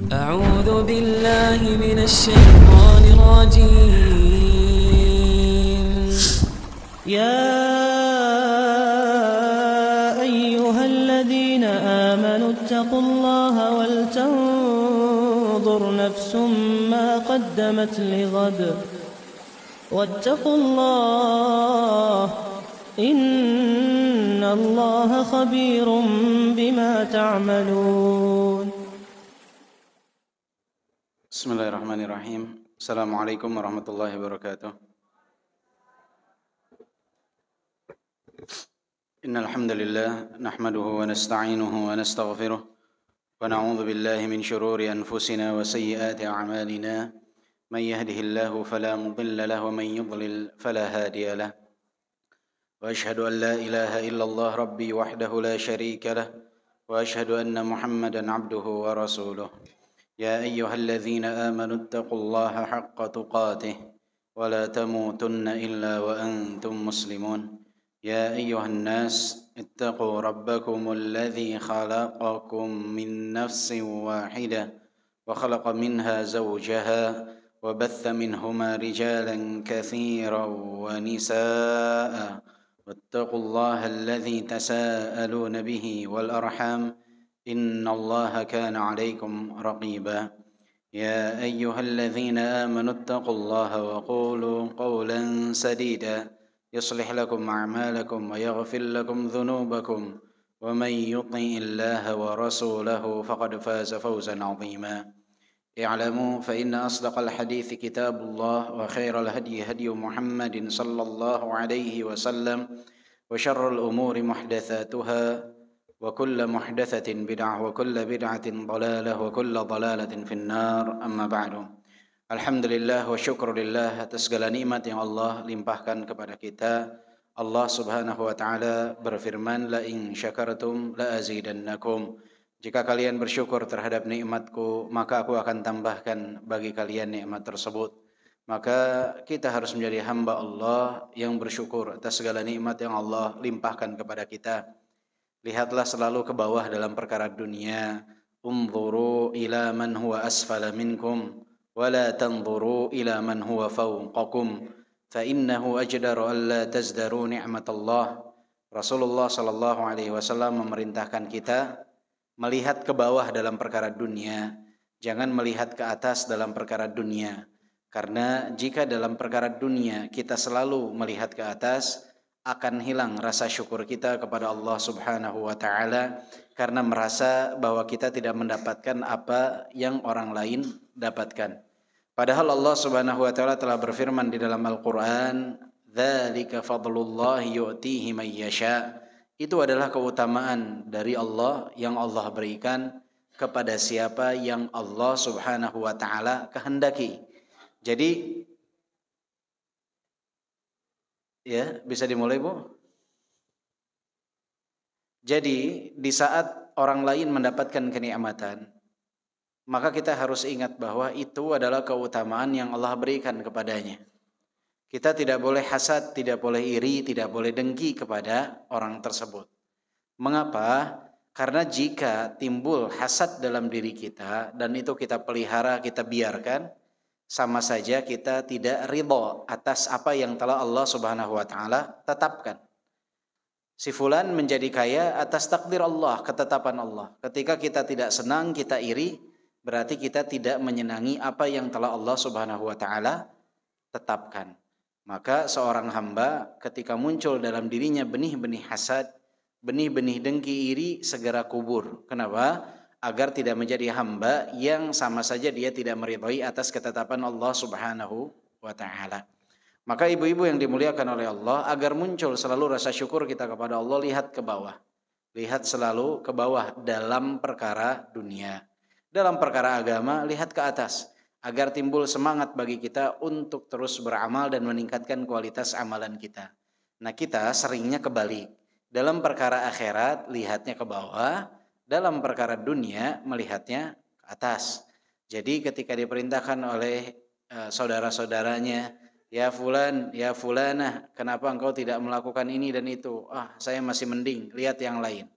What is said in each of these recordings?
أعوذ بالله من الشيطان الرجيم يا أيها الذين آمنوا اتقوا الله ولتنظر نفس ما قدمت لغد واتقوا الله إن الله خبير بما تعملون. Bismillahirrahmanirrahim. Assalamualaikum warahmatullahi wabarakatuh. Innal hamdalillah nahmaduhu wa nasta'inuhu wa nastaghfiruh wa na'udzu billahi min shururi anfusina wa sayyiati a'malina. Man yahdihillahu fala mudilla lahu wa man yudlil fala hadiya lahu. Wa ashhadu an la ilaha illallah rabbi wahdahu la syarika lahu wa ashhadu anna Muhammadan 'abduhu wa rasuluh. يا أيها الذين آمنوا اتقوا الله حق تقاته ولا تموتن إلا وأنتم مسلمون. يا أيها الناس اتقوا ربكم الذي خلقكم من نفس واحدة وخلق منها زوجها وبث منهما رجالا كثيرا ونساء واتقوا الله الذي تساءلون به والأرحام إن الله كان عليكم رقيبا. يا أيها الذين آمنوا اتقوا الله وقولوا قولا سديدا يصلح لكم أعمالكم ويغفر لكم ذنوبكم ومن يطع الله ورسوله فقد فاز فوزا عظيما. اعلموا فإن أصدق الحديث كتاب الله وخير الهدي هدي محمد صلى الله عليه وسلم وشر الأمور محدثاتها وكل محدثة بدعة وكل بدعة ضلالة وكل ضلالة في النار. أما بعد. Alhamdulillah wa syukurillah atas segala nikmat yang Allah limpahkan kepada kita. Allah Subhanahu wa taala berfirman, la in syakartum la azidannakum. Jika kalian bersyukur terhadap nikmatku, maka aku akan tambahkan bagi kalian nikmat tersebut. Maka kita harus menjadi hamba Allah yang bersyukur atas segala nikmat yang Allah limpahkan kepada kita. Lihatlah selalu ke bawah dalam perkara dunia. Unzuru ila man huwa asfala minkum wa la tanzuru ila man huwa fawqakum fa innahu ajdaru an la tazdaru ni'matallah. Rasulullah sallallahu alaihi wasallam memerintahkan kita melihat ke bawah dalam perkara dunia, jangan melihat ke atas dalam perkara dunia. Karena jika dalam perkara dunia kita selalu melihat ke atas, akan hilang rasa syukur kita kepada Allah Subhanahu wa taala karena merasa bahwa kita tidak mendapatkan apa yang orang lain dapatkan. Padahal Allah Subhanahu wa taala telah berfirman di dalam Al-Qur'an, "Dzalika fadlullahi yu'tihi may yasha." Itu adalah keutamaan dari Allah yang Allah berikan kepada siapa yang Allah Subhanahu wa taala kehendaki. Jadi ya, bisa dimulai, Bu? Jadi, di saat orang lain mendapatkan kenikmatan, maka kita harus ingat bahwa itu adalah keutamaan yang Allah berikan kepadanya. Kita tidak boleh hasad, tidak boleh iri, tidak boleh dengki kepada orang tersebut. Mengapa? Karena jika timbul hasad dalam diri kita dan itu kita pelihara, kita biarkan, sama saja kita tidak ridha atas apa yang telah Allah Subhanahu wa taala tetapkan. Si fulan menjadi kaya atas takdir Allah, ketetapan Allah. Ketika kita tidak senang, kita iri, berarti kita tidak menyenangi apa yang telah Allah Subhanahu wa taala tetapkan. Maka seorang hamba ketika muncul dalam dirinya benih-benih hasad, benih-benih dengki, iri, segera kubur. Kenapa? Agar tidak menjadi hamba yang sama saja dia tidak meridhai atas ketetapan Allah Subhanahu wa taala. Maka ibu-ibu yang dimuliakan oleh Allah, agar muncul selalu rasa syukur kita kepada Allah, lihat ke bawah. Lihat selalu ke bawah dalam perkara dunia. Dalam perkara agama, lihat ke atas agar timbul semangat bagi kita untuk terus beramal dan meningkatkan kualitas amalan kita. Nah, kita seringnya kebalik. Dalam perkara akhirat lihatnya ke bawah, dalam perkara dunia melihatnya ke atas. Jadi ketika diperintahkan oleh saudara-saudaranya, ya fulan, ya fulanah, kenapa engkau tidak melakukan ini dan itu? Saya masih mending, lihat yang lain.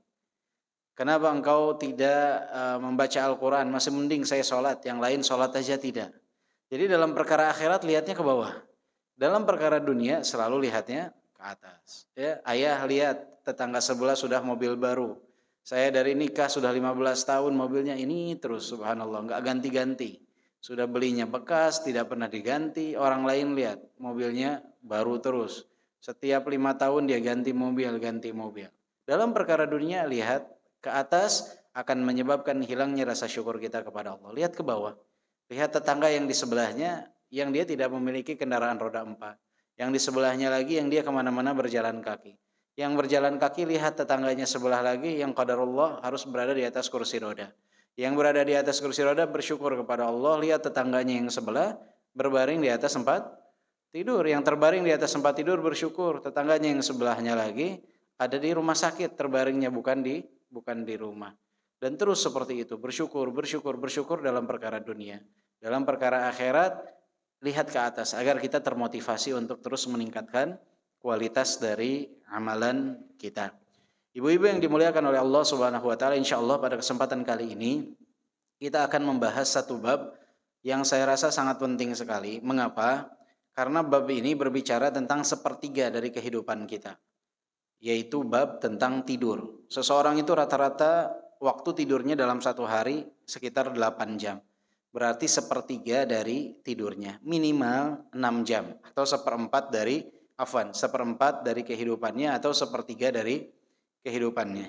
Kenapa engkau tidak membaca Al-Quran? Masih mending saya sholat, yang lain sholat aja tidak. Jadi dalam perkara akhirat lihatnya ke bawah. Dalam perkara dunia selalu lihatnya ke atas. Ya, ayah lihat tetangga sebelah sudah mobil baru. Saya dari nikah sudah 15 tahun mobilnya ini terus, subhanallah, nggak ganti-ganti. Sudah belinya bekas, tidak pernah diganti. Orang lain lihat mobilnya baru terus. Setiap 5 tahun dia ganti mobil. Dalam perkara dunia lihat ke atas akan menyebabkan hilangnya rasa syukur kita kepada Allah. Lihat ke bawah. Lihat tetangga yang di sebelahnya yang dia tidak memiliki kendaraan roda 4. Yang di sebelahnya lagi yang dia kemana-mana berjalan kaki. Yang berjalan kaki lihat tetangganya sebelah lagi yang qadarullah harus berada di atas kursi roda. Yang berada di atas kursi roda bersyukur kepada Allah. Lihat tetangganya yang sebelah berbaring di atas tempat tidur. Yang terbaring di atas tempat tidur bersyukur. Tetangganya yang sebelahnya lagi ada di rumah sakit terbaringnya bukan di rumah. Dan terus seperti itu, bersyukur dalam perkara dunia. Dalam perkara akhirat, lihat ke atas agar kita termotivasi untuk terus meningkatkan kualitas dari amalan kita. Ibu-ibu yang dimuliakan oleh Allah Subhanahu wa taala, insyaallah pada kesempatan kali ini kita akan membahas satu bab yang saya rasa sangat penting sekali. Mengapa? Karena bab ini berbicara tentang sepertiga dari kehidupan kita, yaitu bab tentang tidur. Seseorang itu rata-rata waktu tidurnya dalam satu hari sekitar 8 jam. Berarti sepertiga dari tidurnya, minimal 6 jam atau seperempat dari kehidupannya atau sepertiga dari kehidupannya.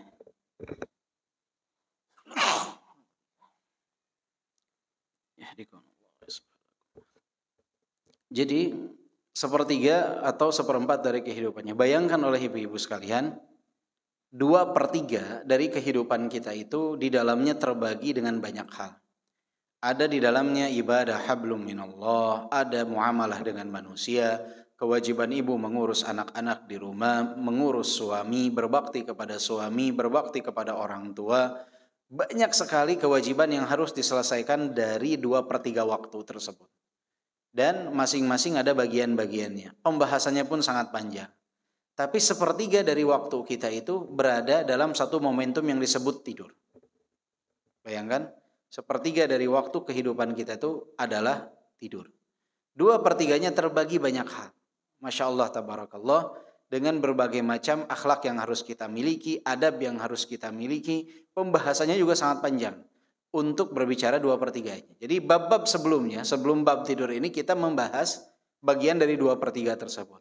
Jadi sepertiga atau seperempat dari kehidupannya. Bayangkan oleh ibu-ibu sekalian, 2/3 dari kehidupan kita itu di dalamnya terbagi dengan banyak hal. Ada di dalamnya ibadah hablum minallah, ada muamalah dengan manusia, kewajiban ibu mengurus anak-anak di rumah, mengurus suami, berbakti kepada suami, berbakti kepada orang tua. Banyak sekali kewajiban yang harus diselesaikan dari 2/3 waktu tersebut. Dan masing-masing ada bagian-bagiannya. Pembahasannya pun sangat panjang. Tapi sepertiga dari waktu kita itu berada dalam satu momentum yang disebut tidur. Bayangkan, sepertiga dari waktu kehidupan kita itu adalah tidur. 2/3-nya terbagi banyak hal. Masya Allah, tabarakallah. Dengan berbagai macam akhlak yang harus kita miliki, adab yang harus kita miliki. Pembahasannya juga sangat panjang untuk berbicara 2/3-nya. Jadi bab-bab sebelumnya, sebelum bab tidur ini kita membahas bagian dari 2/3 tersebut.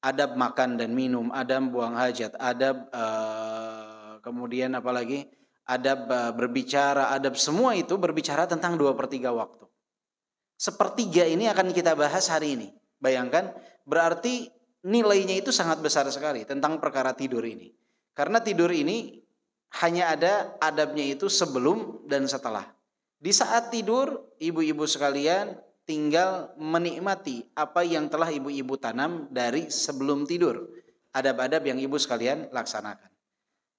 Adab makan dan minum, adab buang hajat, adab kemudian apalagi adab berbicara, adab semua itu berbicara tentang 2/3 waktu. Sepertiga ini akan kita bahas hari ini. Bayangkan, berarti nilainya itu sangat besar sekali tentang perkara tidur ini. Karena tidur ini hanya ada adabnya itu sebelum dan setelah. Di saat tidur, ibu-ibu sekalian tinggal menikmati apa yang telah ibu-ibu tanam dari sebelum tidur. Adab-adab yang ibu sekalian laksanakan.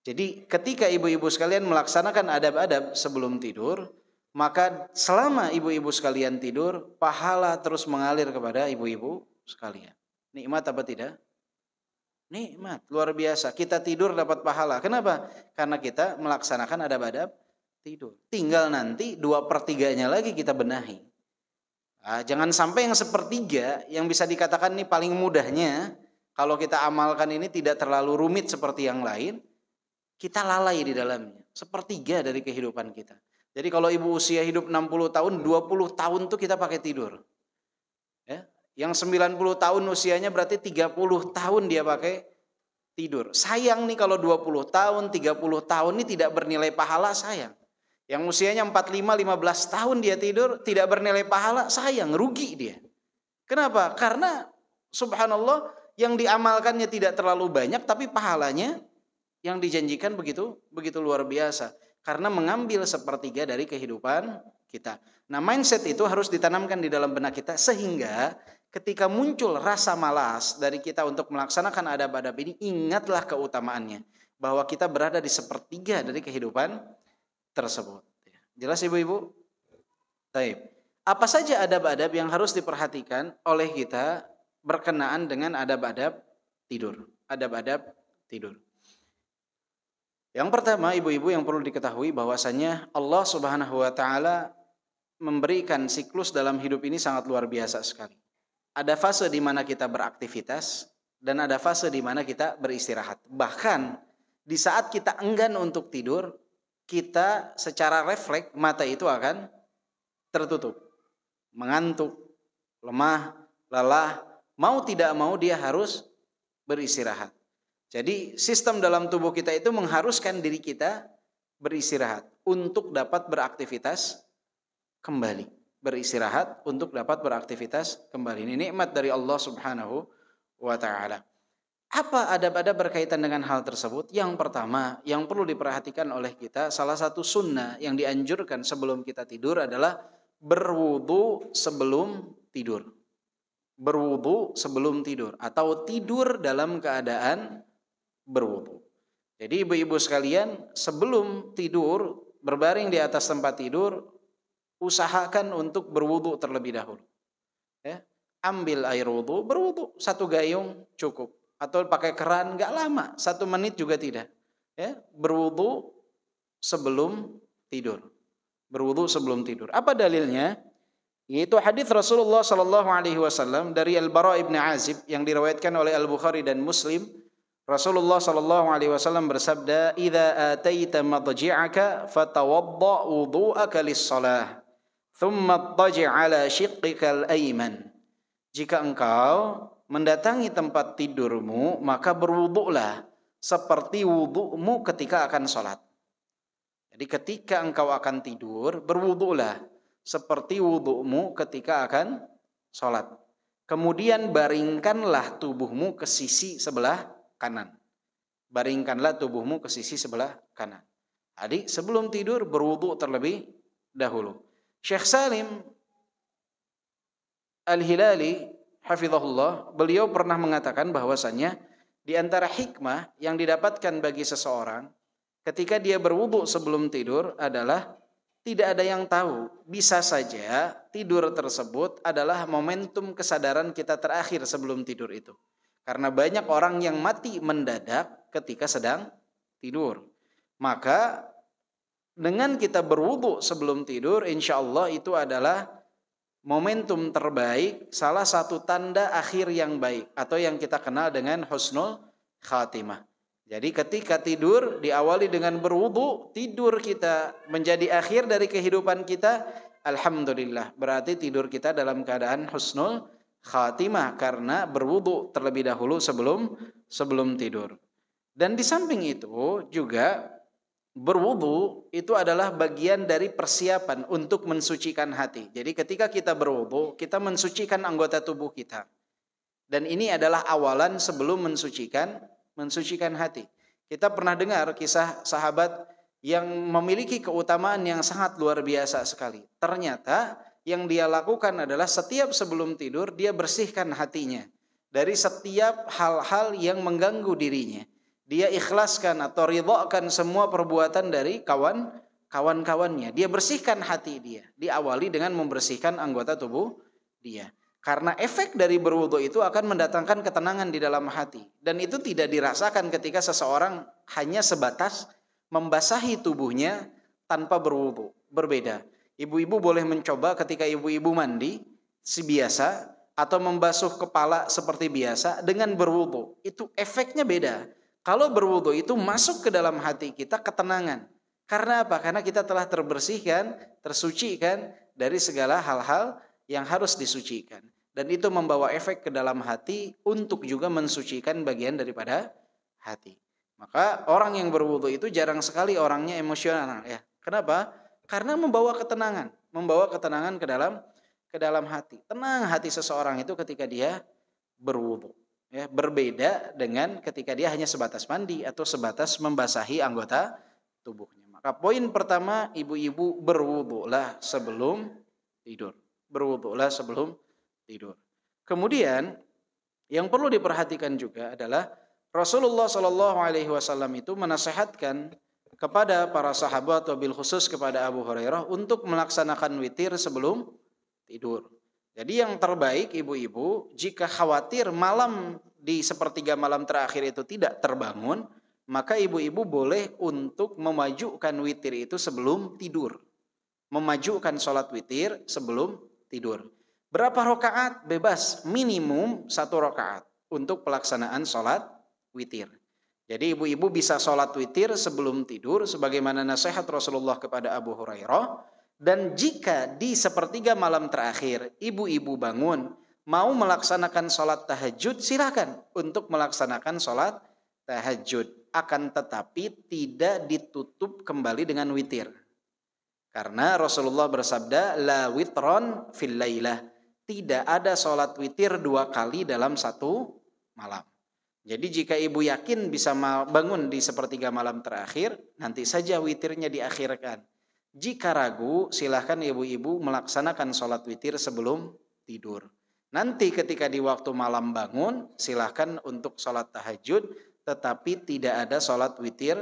Jadi ketika ibu-ibu sekalian melaksanakan adab-adab sebelum tidur, maka selama ibu-ibu sekalian tidur, pahala terus mengalir kepada ibu-ibu sekalian. Nikmat apa tidak? Nikmat, luar biasa. Kita tidur dapat pahala. Kenapa? Karena kita melaksanakan adab-adab tidur. Tinggal nanti 2/3-nya lagi kita benahi. Nah, jangan sampai yang sepertiga yang bisa dikatakan ini paling mudahnya, kalau kita amalkan ini tidak terlalu rumit seperti yang lain, kita lalai di dalamnya. Sepertiga dari kehidupan kita. Jadi kalau ibu usia hidup 60 tahun, 20 tahun tuh kita pakai tidur. Ya. Yang 90 tahun usianya berarti 30 tahun dia pakai tidur. Sayang nih kalau 20 tahun, 30 tahun ini tidak bernilai pahala, sayang. Yang usianya 45, 15 tahun dia tidur, tidak bernilai pahala, sayang, rugi dia. Kenapa? Karena subhanallah yang diamalkannya tidak terlalu banyak, tapi pahalanya yang dijanjikan begitu luar biasa. Karena mengambil sepertiga dari kehidupan kita. Nah, mindset itu harus ditanamkan di dalam benak kita sehingga ketika muncul rasa malas dari kita untuk melaksanakan adab-adab ini, ingatlah keutamaannya. Bahwa kita berada di sepertiga dari kehidupan tersebut. Jelas ibu-ibu? Baik. Apa saja adab-adab yang harus diperhatikan oleh kita berkenaan dengan adab-adab tidur? Adab-adab tidur. Yang pertama, ibu-ibu yang perlu diketahui bahwasanya Allah Subhanahu wa taala memberikan siklus dalam hidup ini sangat luar biasa sekali. Ada fase di mana kita beraktivitas dan ada fase di mana kita beristirahat. Bahkan di saat kita enggan untuk tidur, kita secara refleks mata itu akan tertutup, mengantuk, lemah, lelah, mau tidak mau dia harus beristirahat. Jadi sistem dalam tubuh kita itu mengharuskan diri kita beristirahat untuk dapat beraktivitas kembali. Beristirahat untuk dapat beraktivitas kembali. Ini nikmat dari Allah Subhanahu wa taala. Apa adab-adab berkaitan dengan hal tersebut? Yang pertama, yang perlu diperhatikan oleh kita, salah satu sunnah yang dianjurkan sebelum kita tidur adalah berwudu sebelum tidur. Berwudu sebelum tidur atau tidur dalam keadaan berwudu. Jadi ibu-ibu sekalian, sebelum tidur, berbaring di atas tempat tidur, usahakan untuk berwudu terlebih dahulu. Ya, ambil air wudu, berwudu 1 gayung cukup. Atau pakai keran, nggak lama, 1 menit juga tidak. Ya, berwudu sebelum tidur. Berwudu sebelum tidur. Apa dalilnya? Yaitu hadis Rasulullah Sallallahu Alaihi Wasallam dari Al-Bara ibn Azib yang diriwayatkan oleh Al-Bukhari dan Muslim. Rasulullah Sallallahu Alaihi Wasallam bersabda, "Idza ataita madji'aka fatawadda wudu'aka lis-shalah, thumma ittaji' ala shiqqikal ayman." Jika engkau mendatangi tempat tidurmu, maka berwudu'lah seperti wudu'mu ketika akan sholat. Jadi ketika engkau akan tidur, berwudu'lah seperti wudu'mu ketika akan sholat. Kemudian baringkanlah tubuhmu ke sisi sebelah kanan. Baringkanlah tubuhmu ke sisi sebelah kanan. Jadi sebelum tidur berwudu terlebih dahulu. Syekh Salim Al-Hilali hafizahullah, beliau pernah mengatakan bahwasannya di antara hikmah yang didapatkan bagi seseorang ketika dia berwudu sebelum tidur adalah tidak ada yang tahu. Bisa saja tidur tersebut adalah momentum kesadaran kita terakhir sebelum tidur itu. Karena banyak orang yang mati mendadak ketika sedang tidur. Maka dengan kita berwudu sebelum tidur, insya Allah itu adalah momentum terbaik, salah satu tanda akhir yang baik atau yang kita kenal dengan husnul khatimah. Jadi ketika tidur diawali dengan berwudu, tidur kita menjadi akhir dari kehidupan kita, alhamdulillah, berarti tidur kita dalam keadaan husnul khatimah karena berwudu terlebih dahulu sebelum tidur. Dan di samping itu juga berwudu itu adalah bagian dari persiapan untuk mensucikan hati. Jadi ketika kita berwudu, kita mensucikan anggota tubuh kita. Dan ini adalah awalan sebelum mensucikan hati. Kita pernah dengar kisah sahabat yang memiliki keutamaan yang sangat luar biasa sekali. Ternyata yang dia lakukan adalah setiap sebelum tidur dia bersihkan hatinya dari setiap hal-hal yang mengganggu dirinya. Dia ikhlaskan atau ridhakan semua perbuatan dari kawan-kawannya. Dia bersihkan hati dia. Diawali dengan membersihkan anggota tubuh dia. Karena efek dari berwudu itu akan mendatangkan ketenangan di dalam hati. Dan itu tidak dirasakan ketika seseorang hanya sebatas membasahi tubuhnya tanpa berwudu. Berbeda. Ibu-ibu boleh mencoba ketika ibu-ibu mandi sebiasa atau membasuh kepala seperti biasa dengan berwudu. Itu efeknya beda. Kalau berwudu itu masuk ke dalam hati kita ketenangan. Karena apa? Karena kita telah terbersihkan, tersucikan dari segala hal-hal yang harus disucikan. Dan itu membawa efek ke dalam hati untuk juga mensucikan bagian daripada hati. Maka orang yang berwudu itu jarang sekali orangnya emosional ya. Kenapa? Karena membawa ketenangan ke dalam hati. Tenang hati seseorang itu ketika dia berwudu. Ya, berbeda dengan ketika dia hanya sebatas mandi atau sebatas membasahi anggota tubuhnya. Maka poin pertama, ibu-ibu berwudulah sebelum tidur. Berwudulah sebelum tidur. Kemudian yang perlu diperhatikan juga adalah Rasulullah Shallallahu Alaihi Wasallam itu menasihatkan kepada para sahabat, wabil khusus kepada Abu Hurairah untuk melaksanakan witir sebelum tidur. Jadi yang terbaik ibu-ibu, jika khawatir malam di sepertiga malam terakhir itu tidak terbangun, maka ibu-ibu boleh untuk memajukan witir itu sebelum tidur. Memajukan sholat witir sebelum tidur. Berapa rakaat? Bebas, minimum 1 rakaat untuk pelaksanaan sholat witir. Jadi ibu-ibu bisa sholat witir sebelum tidur sebagaimana nasihat Rasulullah kepada Abu Hurairah. Dan jika di sepertiga malam terakhir ibu-ibu bangun mau melaksanakan sholat tahajud, silakan untuk melaksanakan sholat tahajud. Akan tetapi tidak ditutup kembali dengan witir. Karena Rasulullah bersabda, la witron fil lailah. Tidak ada sholat witir 2 kali dalam 1 malam. Jadi jika ibu yakin bisa bangun di sepertiga malam terakhir, nanti saja witirnya diakhirkan. Jika ragu, silahkan ibu-ibu melaksanakan sholat witir sebelum tidur. Nanti ketika di waktu malam bangun, silahkan untuk sholat tahajud, tetapi tidak ada sholat witir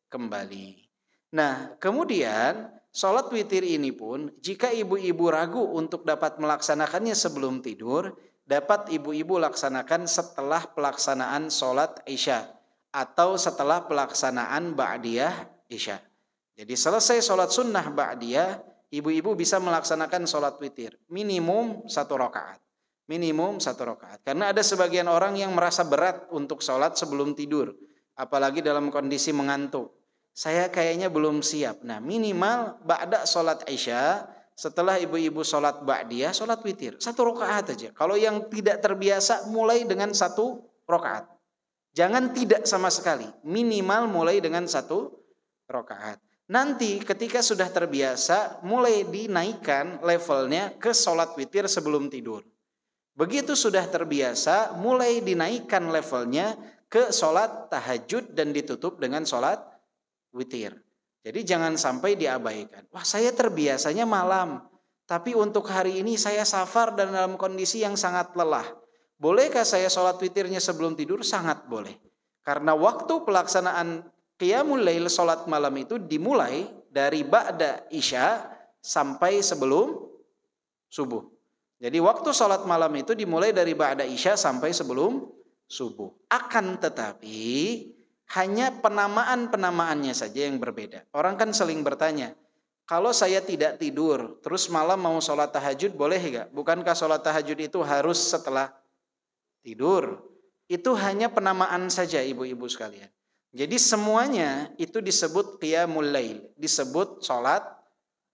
kembali. Nah, kemudian sholat witir ini pun jika ibu-ibu ragu untuk dapat melaksanakannya sebelum tidur, dapat ibu-ibu laksanakan setelah pelaksanaan sholat isya atau setelah pelaksanaan ba'diyah isya. Jadi selesai sholat sunnah ba'diyah, ibu-ibu bisa melaksanakan sholat witir minimum 1 rakaat. Minimum 1 rakaat. Karena ada sebagian orang yang merasa berat untuk sholat sebelum tidur, apalagi dalam kondisi mengantuk. Saya kayaknya belum siap. Nah, minimal ba'da sholat isya, setelah ibu-ibu sholat ba'diyah, sholat witir 1 rakaat aja. Kalau yang tidak terbiasa, mulai dengan 1 rakaat. Jangan tidak sama sekali. Minimal mulai dengan 1 rakaat. Nanti ketika sudah terbiasa, mulai dinaikkan levelnya ke sholat witir sebelum tidur. Begitu sudah terbiasa, mulai dinaikkan levelnya ke sholat tahajud dan ditutup dengan sholat witir. Jadi jangan sampai diabaikan. Wah, saya terbiasanya malam, tapi untuk hari ini saya safar dan dalam kondisi yang sangat lelah. Bolehkah saya sholat witirnya sebelum tidur? Sangat boleh. Karena waktu pelaksanaan qiyamul lail, sholat malam itu dimulai dari ba'da isya sampai sebelum subuh. Jadi waktu sholat malam itu dimulai dari ba'da isya sampai sebelum subuh. Akan tetapi hanya penamaan-penamaannya saja yang berbeda. Orang kan saling bertanya, kalau saya tidak tidur, terus malam mau sholat tahajud, boleh gak? Bukankah sholat tahajud itu harus setelah tidur? Itu hanya penamaan saja ibu-ibu sekalian. Jadi semuanya itu disebut qiyamul lail, disebut sholat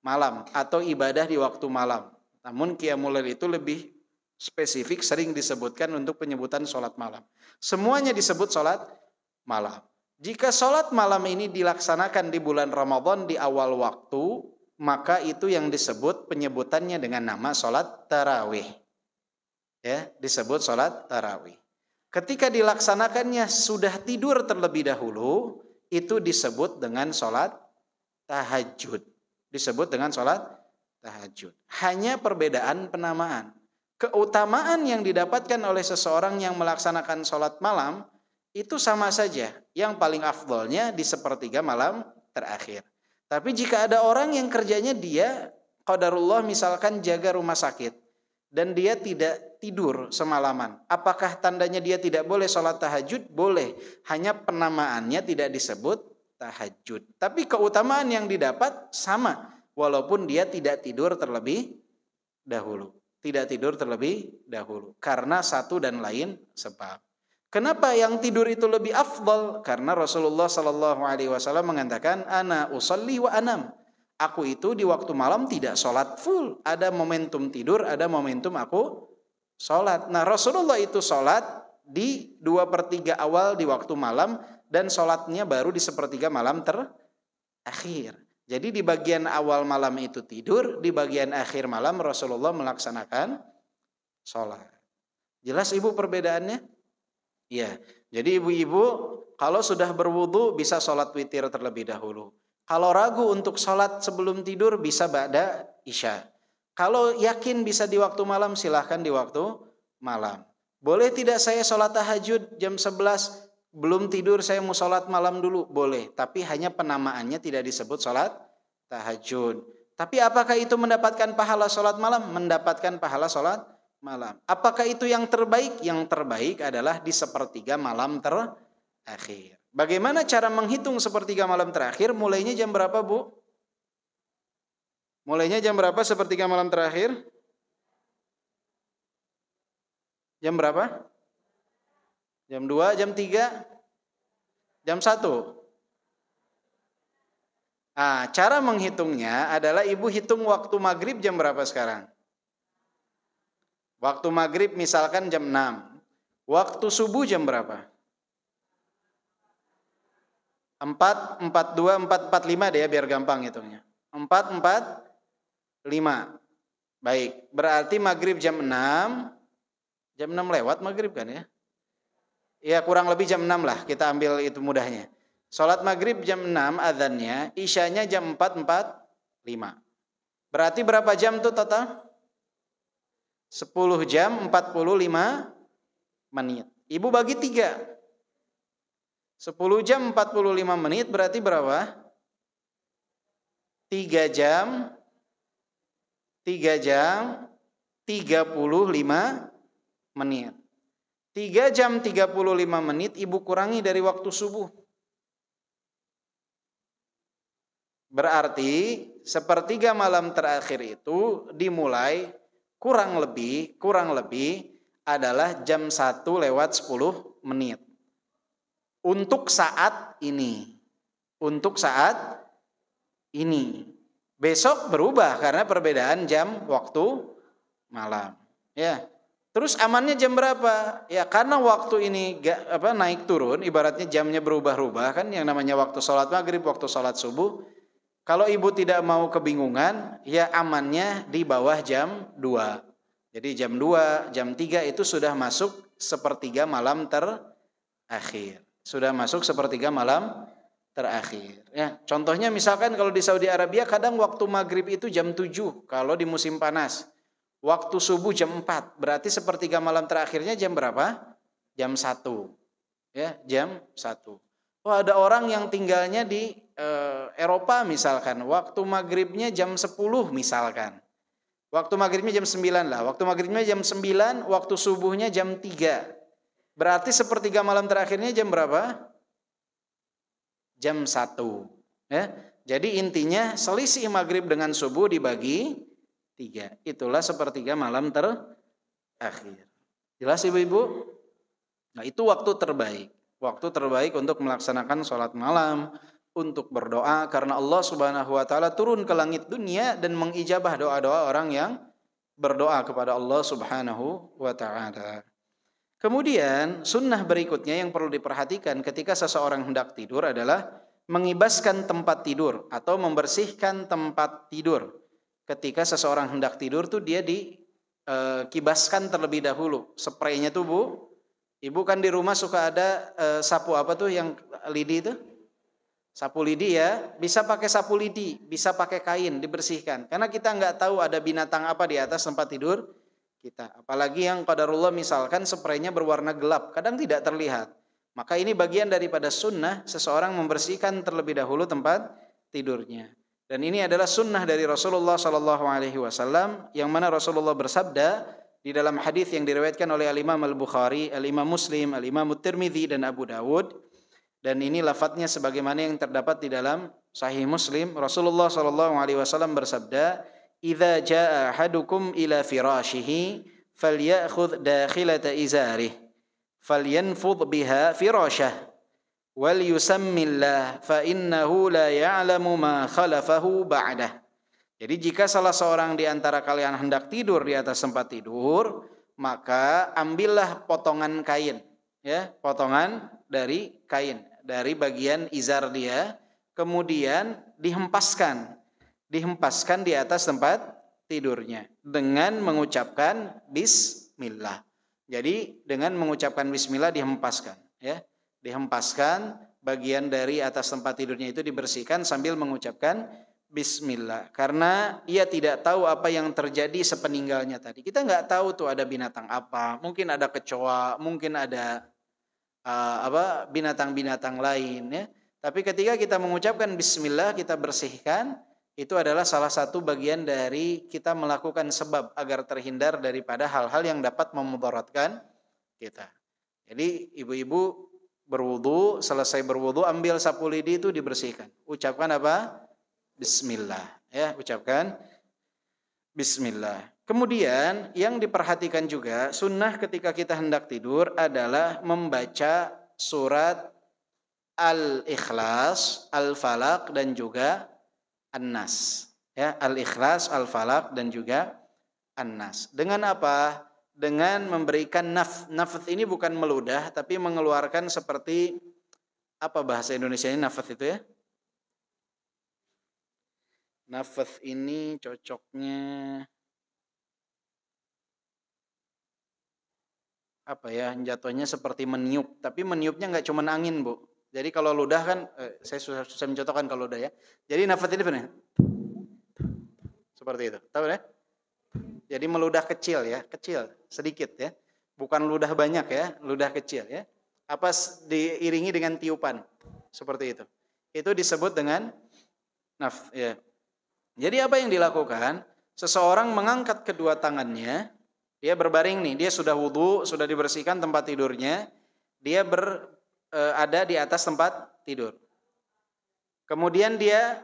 malam atau ibadah di waktu malam. Namun qiyamul lail itu lebih spesifik, sering disebutkan untuk penyebutan sholat malam. Semuanya disebut sholat malam. Jika sholat malam ini dilaksanakan di bulan Ramadan di awal waktu, maka itu yang disebut penyebutannya dengan nama sholat tarawih. Ya, disebut sholat tarawih. Ketika dilaksanakannya sudah tidur terlebih dahulu, itu disebut dengan sholat tahajud. Disebut dengan sholat tahajud. Hanya perbedaan penamaan. Keutamaan yang didapatkan oleh seseorang yang melaksanakan sholat malam, itu sama saja. Yang paling afdolnya di sepertiga malam terakhir. Tapi jika ada orang yang kerjanya dia, qadarullah misalkan jaga rumah sakit, dan dia tidak tidur semalaman, apakah tandanya dia tidak boleh sholat tahajud? Boleh. Hanya penamaannya tidak disebut tahajud. Tapi keutamaan yang didapat sama, walaupun dia tidak tidur terlebih dahulu. Tidak tidur terlebih dahulu. Karena satu dan lain sebab. Kenapa yang tidur itu lebih afdal? Karena Rasulullah SAW mengatakan, ana usalli wa anam. Aku itu di waktu malam tidak sholat full. Ada momentum tidur, ada momentum aku sholat. Nah, Rasulullah itu sholat di 2/3 awal di waktu malam, dan sholatnya baru di sepertiga malam terakhir. Jadi di bagian awal malam itu tidur, di bagian akhir malam Rasulullah melaksanakan sholat. Jelas ibu perbedaannya? Ya, jadi ibu-ibu kalau sudah berwudu bisa sholat witir terlebih dahulu. Kalau ragu untuk sholat sebelum tidur bisa ba'da isya. Kalau yakin bisa di waktu malam, silahkan di waktu malam. Boleh tidak saya sholat tahajud jam 11, belum tidur saya mau sholat malam dulu? Boleh, tapi hanya penamaannya tidak disebut sholat tahajud. Tapi apakah itu mendapatkan pahala sholat malam? Mendapatkan pahala sholat malam. Apakah itu yang terbaik? Yang terbaik adalah di sepertiga malam terakhir. Bagaimana cara menghitung sepertiga malam terakhir? Mulainya jam berapa, Bu? Mulainya jam berapa sepertiga malam terakhir? Jam berapa? Jam 2, jam 3, jam 1. Nah, cara menghitungnya adalah ibu hitung waktu maghrib jam berapa sekarang? Waktu maghrib misalkan jam 6. Waktu subuh jam berapa? 4, 42, 4, 45 deh ya biar gampang hitungnya. 4, 4, 5. Baik, berarti maghrib jam 6. Jam 6 lewat maghrib kan ya? Ya kurang lebih jam 6 lah, kita ambil itu mudahnya. Sholat maghrib jam 6 adzannya, isyanya jam 4, 4, 5. Berarti berapa jam tuh total? 10 jam 45 menit. Ibu bagi 3. 10 jam 45 menit berarti berapa? 3 jam 35 menit. 3 jam 35 menit ibu kurangi dari waktu subuh. Berarti sepertiga malam terakhir itu dimulai kurang lebih adalah jam 1 lewat 10 menit. Untuk saat ini. Besok berubah karena perbedaan jam waktu malam. Ya. Terus amannya jam berapa? Ya karena waktu ini naik turun, ibaratnya jamnya berubah-ubah kan, yang namanya waktu sholat maghrib, waktu sholat subuh. Kalau ibu tidak mau kebingungan, ya amannya di bawah jam 2. Jadi jam 2, jam 3 itu sudah masuk sepertiga malam terakhir. Sudah masuk sepertiga malam terakhir. Ya, contohnya misalkan kalau di Saudi Arabia kadang waktu maghrib itu jam 7 kalau di musim panas. Waktu subuh jam 4. Berarti sepertiga malam terakhirnya jam berapa? Jam 1. Ya, jam 1. Oh, ada orang yang tinggalnya di Eropa misalkan. Waktu maghribnya jam 10 misalkan. Waktu maghribnya jam 9 lah. Waktu maghribnya jam 9, waktu subuhnya jam 3. Berarti sepertiga malam terakhirnya jam berapa? Jam 1. Ya. Jadi intinya selisih maghrib dengan subuh dibagi 3. Itulah sepertiga malam terakhir. Jelas ibu-ibu? Nah itu waktu terbaik. Waktu terbaik untuk melaksanakan sholat malam, untuk berdoa karena Allah Subhanahu wa taala turun ke langit dunia dan mengijabah doa-doa orang yang berdoa kepada Allah Subhanahu wa taala. Kemudian sunnah berikutnya yang perlu diperhatikan ketika seseorang hendak tidur adalah mengibaskan tempat tidur atau membersihkan tempat tidur. Ketika seseorang hendak tidur tuh dia dikibaskan terlebih dahulu. Spraynya tuh Bu, ibu kan di rumah suka ada sapu apa tuh yang lidi itu? Sapu lidi ya, bisa pakai sapu lidi, bisa pakai kain dibersihkan. Karena kita nggak tahu ada binatang apa di atas tempat tidur kita. Apalagi yang qadarullah misalkan spraynya berwarna gelap, kadang tidak terlihat. Maka ini bagian daripada sunnah seseorang membersihkan terlebih dahulu tempat tidurnya. Dan ini adalah sunnah dari Rasulullah SAW yang mana Rasulullah bersabda di dalam hadis yang diriwayatkan oleh Al-Imam Al-Bukhari, Al-Imam Muslim, Al-Imam At-Tirmidzi dan Abu Dawud. Dan ini lafadznya sebagaimana yang terdapat di dalam Sahih Muslim. Rasulullah SAW bersabda, "Idza jaa ahadukum ila firashihi falyakhudh dakhilata izarih falyanfudh biha firashah wal yusammillah fa innahu la ya'lamu ma khalafahu ba'dah." Jadi jika salah seorang di antara kalian hendak tidur di atas tempat tidur, maka ambillah potongan kain, ya, potongan dari kain, dari bagian izar dia, kemudian dihempaskan di atas tempat tidurnya dengan mengucapkan bismillah. Jadi dengan mengucapkan bismillah dihempaskan, ya. Dihempaskan bagian dari atas tempat tidurnya itu dibersihkan sambil mengucapkan bismillah. Karena ia tidak tahu apa yang terjadi sepeninggalnya tadi. Kita nggak tahu tuh ada binatang apa, mungkin ada kecoa, mungkin ada binatang-binatang lain, ya. Tapi ketika kita mengucapkan bismillah, kita bersihkan, itu adalah salah satu bagian dari kita melakukan sebab agar terhindar daripada hal-hal yang dapat memudaratkan kita. Jadi ibu-ibu berwudu, selesai berwudu ambil sapu lidi itu dibersihkan. Ucapkan apa? Bismillah. Ya, ucapkan Bismillah. Kemudian yang diperhatikan juga sunnah ketika kita hendak tidur adalah membaca surat Al-Ikhlas, Al-Falaq dan juga An-Nas. Ya, Al-Ikhlas, Al-Falaq dan juga An-Nas. Dengan apa? Dengan memberikan nafth ini bukan meludah tapi mengeluarkan seperti apa bahasa Indonesianya nafth itu ya? Nafth ini cocoknya apa ya? Jatuhnya seperti meniup, tapi meniupnya nggak cuma angin, Bu. Jadi kalau ludah kan saya susah mencontohkan kalau ludah ya. Jadi nafth ini benar. Seperti itu. Tahu ya? Jadi meludah kecil ya, kecil, sedikit ya. Bukan ludah banyak ya, ludah kecil ya. Apa diiringi dengan tiupan. Seperti itu. Itu disebut dengan nafth ya. Jadi apa yang dilakukan? Seseorang mengangkat kedua tangannya, dia berbaring nih, dia sudah wudu, sudah dibersihkan tempat tidurnya, dia ada di atas tempat tidur. Kemudian dia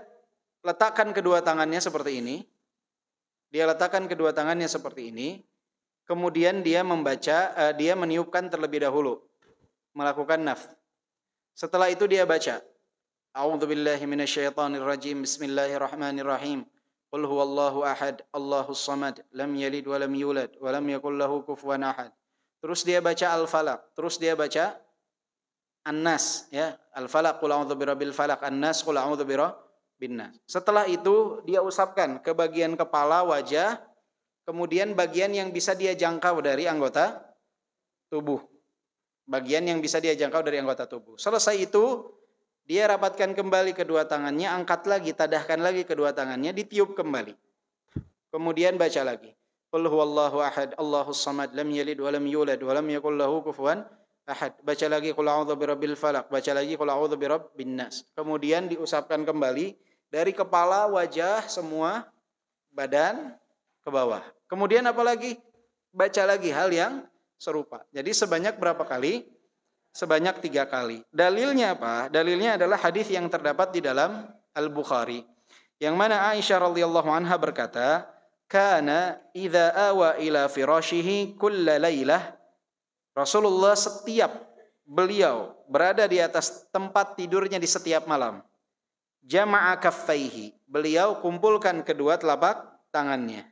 letakkan kedua tangannya seperti ini. Dia letakkan kedua tangannya seperti ini. Kemudian dia membaca, dia meniupkan terlebih dahulu, melakukan nafth. Setelah itu dia baca, A'udzubillahi minasyaitonirrajim. Bismillahirrahmanirrahim. Qul huwallahu ahad, Allahus samad, lam yalid wa lam yulad wa lam yakul lahu kufuwan ahad. Terus dia baca Al-Falaq, terus dia baca An-Nas ya. Al-Falaq qul a'udzu birabbil falaq, An-Nas qul a'udzu birabbin nas. Setelah itu dia usapkan ke bagian kepala, wajah, kemudian bagian yang bisa dia jangkau dari anggota tubuh. Bagian yang bisa dia jangkau dari anggota tubuh. Selesai itu dia rapatkan kembali kedua tangannya, angkat lagi, tadahkan lagi kedua tangannya, ditiup kembali. Kemudian baca lagi. Qul huwallahu ahad, Allahus samad, lam yalid wa lam yulad wa lam yakul lahu kufuwan ahad. Baca lagi qul a'udzu birabbil falaq, baca lagi qul a'udzu birabbin nas. Kemudian diusapkan kembali dari kepala, wajah, semua badan ke bawah. Kemudian apa lagi? Baca lagi hal yang serupa. Jadi sebanyak berapa kali? Sebanyak 3 kali. Dalilnya apa? Dalilnya adalah hadis yang terdapat di dalam Al-Bukhari, yang mana Aisyah radhiyallahu anha berkata, "Kana idza awa ila firashihi kulla lailah." Rasulullah setiap beliau berada di atas tempat tidurnya di setiap malam, jama'a kaffaihi, beliau kumpulkan kedua telapak tangannya.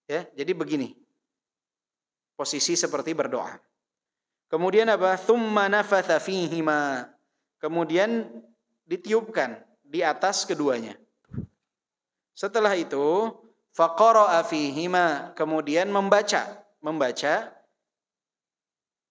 Ya, jadi begini. Posisi seperti berdoa. Kemudian apa? Tsumma nafatha fihima. Kemudian ditiupkan di atas keduanya. Setelah itu, faqara'a fihima, kemudian membaca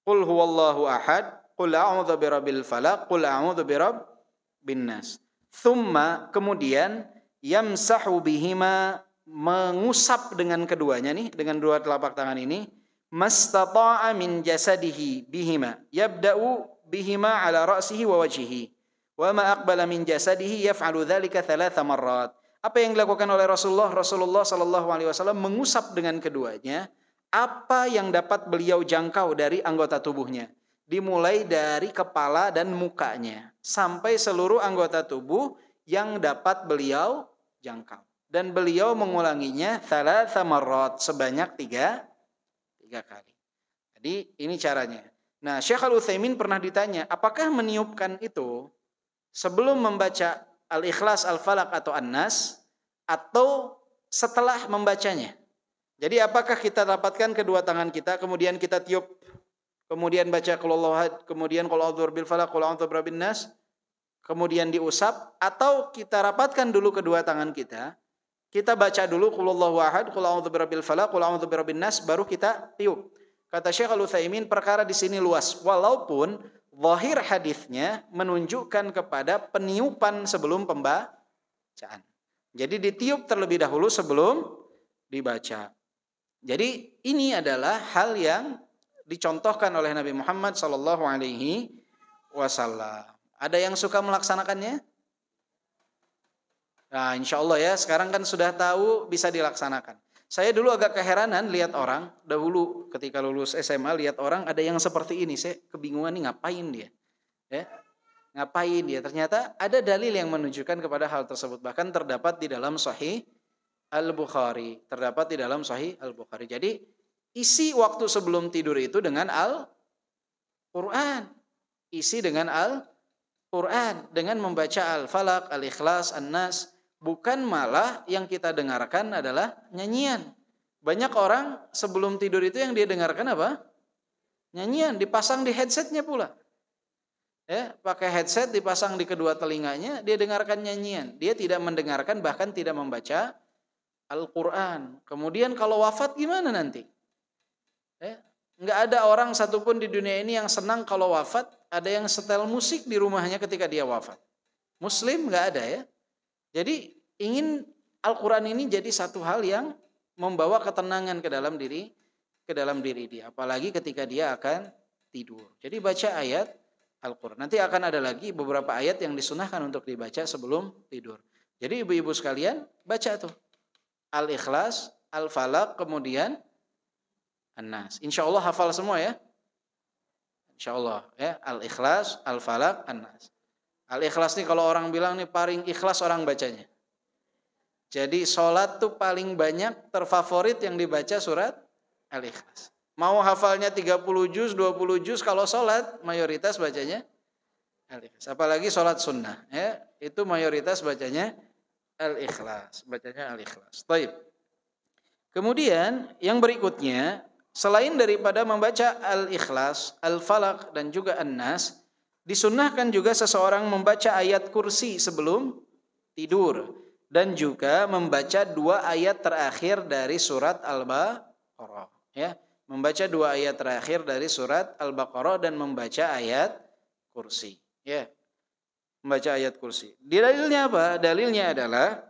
Qul huwallahu ahad, qul a'udzu birabbil falaq, qul a'udzu birabbin nas. Tsumma, kemudian yamsahu bihima, mengusap dengan keduanya nih, dengan dua telapak tangan ini, mastata'a min jasadihi bihima, yabda'u bihima ala ra'sihi wa wajhihi, wa ma aqbala min jasadihi yaf'alu dzalika 3 marrat. Apa yang dilakukan oleh Rasulullah? Rasulullah sallallahu alaihi wasallam mengusap dengan keduanya apa yang dapat beliau jangkau dari anggota tubuhnya, dimulai dari kepala dan mukanya sampai seluruh anggota tubuh yang dapat beliau jangkau, dan beliau mengulanginya 3 marrat, sebanyak 3 kali. Jadi ini caranya. Nah, Syekh Al-Utsaimin pernah ditanya, apakah meniupkan itu sebelum membaca Al-Ikhlas, Al-Falaq atau An-Nas, atau setelah membacanya? Jadi apakah kita dapatkan kedua tangan kita, kemudian kita tiup, kemudian baca qul huwallahu ahad, kemudian qul a'udzu birabbil falaq, qul a'udzu birabbin nas, kemudian diusap, atau kita rapatkan dulu kedua tangan kita baca dulu qul huwallahu ahad, qul a'udzu birabbil falaq, qul a'udzu birabbin nas, baru kita tiup. Kata Syekh Al-Utsaimin, perkara di sini luas, walaupun zahir hadisnya menunjukkan kepada peniupan sebelum pembacaan. Jadi ditiup terlebih dahulu sebelum dibaca. Jadi ini adalah hal yang dicontohkan oleh Nabi Muhammad sallallahu alaihi wasallam. Ada yang suka melaksanakannya? Nah, insya Allah ya, sekarang kan sudah tahu bisa dilaksanakan. Saya dulu agak keheranan lihat orang, dahulu ketika lulus SMA lihat orang ada yang seperti ini, saya kebingungan nih ngapain dia. Ya, ngapain dia? Ternyata ada dalil yang menunjukkan kepada hal tersebut. Bahkan terdapat di dalam Sahih Al-Bukhari. Terdapat di dalam Sahih Al-Bukhari. Jadi isi waktu sebelum tidur itu dengan Al-Quran. Isi dengan Al-Quran. Dengan membaca Al-Falaq, Al-Ikhlas, An-Nas. Bukan malah yang kita dengarkan adalah nyanyian. Banyak orang sebelum tidur itu yang dia dengarkan apa? Nyanyian. Dipasang di headsetnya pula. Ya, pakai headset dipasang di kedua telinganya, dia dengarkan nyanyian. Dia tidak mendengarkan, bahkan tidak membaca Al-Quran. Kemudian kalau wafat gimana nanti? Ya, nggak ada orang satupun di dunia ini yang senang kalau wafat ada yang setel musik di rumahnya ketika dia wafat. Muslim nggak ada ya. Jadi ingin Al-Quran ini jadi satu hal yang membawa ketenangan ke dalam diri dia. Apalagi ketika dia akan tidur. Jadi baca ayat Al-Quran. Nanti akan ada lagi beberapa ayat yang disunahkan untuk dibaca sebelum tidur. Jadi ibu-ibu sekalian baca tuh Al-Ikhlas, Al-Falaq, kemudian An-Nas. Insya Allah hafal semua ya. Insya Allah ya. Al-Ikhlas, Al-Falaq, An-Nas. Al-Ikhlas nih kalau orang bilang nih paling ikhlas orang bacanya. Jadi sholat tuh paling banyak terfavorit yang dibaca surat Al-Ikhlas. Mau hafalnya 30 juz, 20 juz, kalau sholat mayoritas bacanya Al-Ikhlas. Apalagi sholat sunnah ya, itu mayoritas bacanya Al-Ikhlas. Bacanya Al-Ikhlas. Taib. Kemudian yang berikutnya, selain daripada membaca Al-Ikhlas, Al-Falaq dan juga An-Nas, disunnahkan juga seseorang membaca ayat kursi sebelum tidur. Dan juga membaca 2 ayat terakhir dari surat Al-Baqarah. Ya, membaca 2 ayat terakhir dari surat Al-Baqarah dan membaca ayat kursi. Ya, membaca ayat kursi. Dalilnya apa? Dalilnya adalah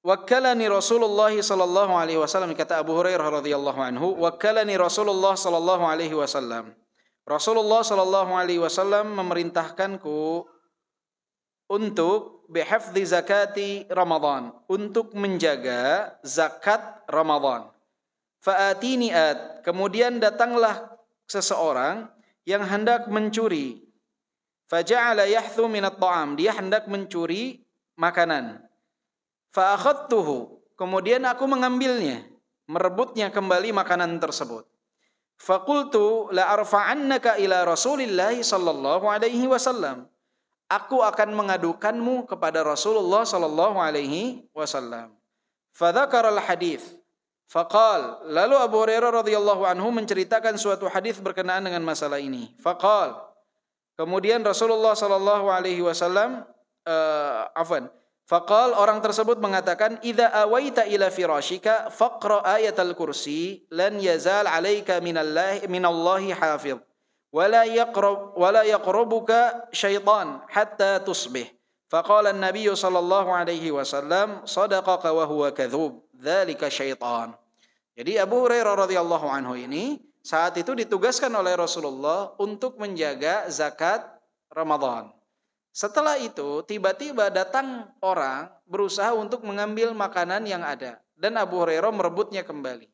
wakkalani Rasulullah sallallahu alaihi wasallam, kata Abu Hurairah radhiyallahu anhu, wakkalani Rasulullah sallallahu alaihi wasallam. Rasulullah sallallahu alaihi wasallam memerintahkanku untuk bihafdzi zakati Ramadan, untuk menjaga zakat Ramadan. Fa'atini at, kemudian datanglah seseorang yang hendak mencuri. Faja'ala yahthu minat ta'am, dia hendak mencuri makanan. Fa'akhadtuhu, kemudian aku mengambilnya, merebutnya kembali makanan tersebut. Faqultu la arfa'annaka ila Rasulillah sallallahu alaihi wasallam. Aku akan mengadukanmu kepada Rasulullah sallallahu alaihi wasallam. Fadzakara al-hadits. Faqal, lalu Abu Hurairah radhiyallahu anhu menceritakan suatu hadis berkenaan dengan masalah ini. Faqal, kemudian Rasulullah sallallahu alaihi wasallam Faqal, orang tersebut mengatakan, idza awaita ila firashika faqra ayatal kursi lan yazal 'alaika minallahi hafiz. Wala yaqrabuka syaitan hatta tusbih. Faqala an-nabiy sallallahu alaihi wasallam, sadaqaka wa huwa kadzub, dzalika syaitan. Jadi Abu Hurairah radhiyallahu anhu ini saat itu ditugaskan oleh Rasulullah untuk menjaga zakat Ramadan. Setelah itu tiba-tiba datang orang berusaha untuk mengambil makanan yang ada dan Abu Hurairah merebutnya kembali.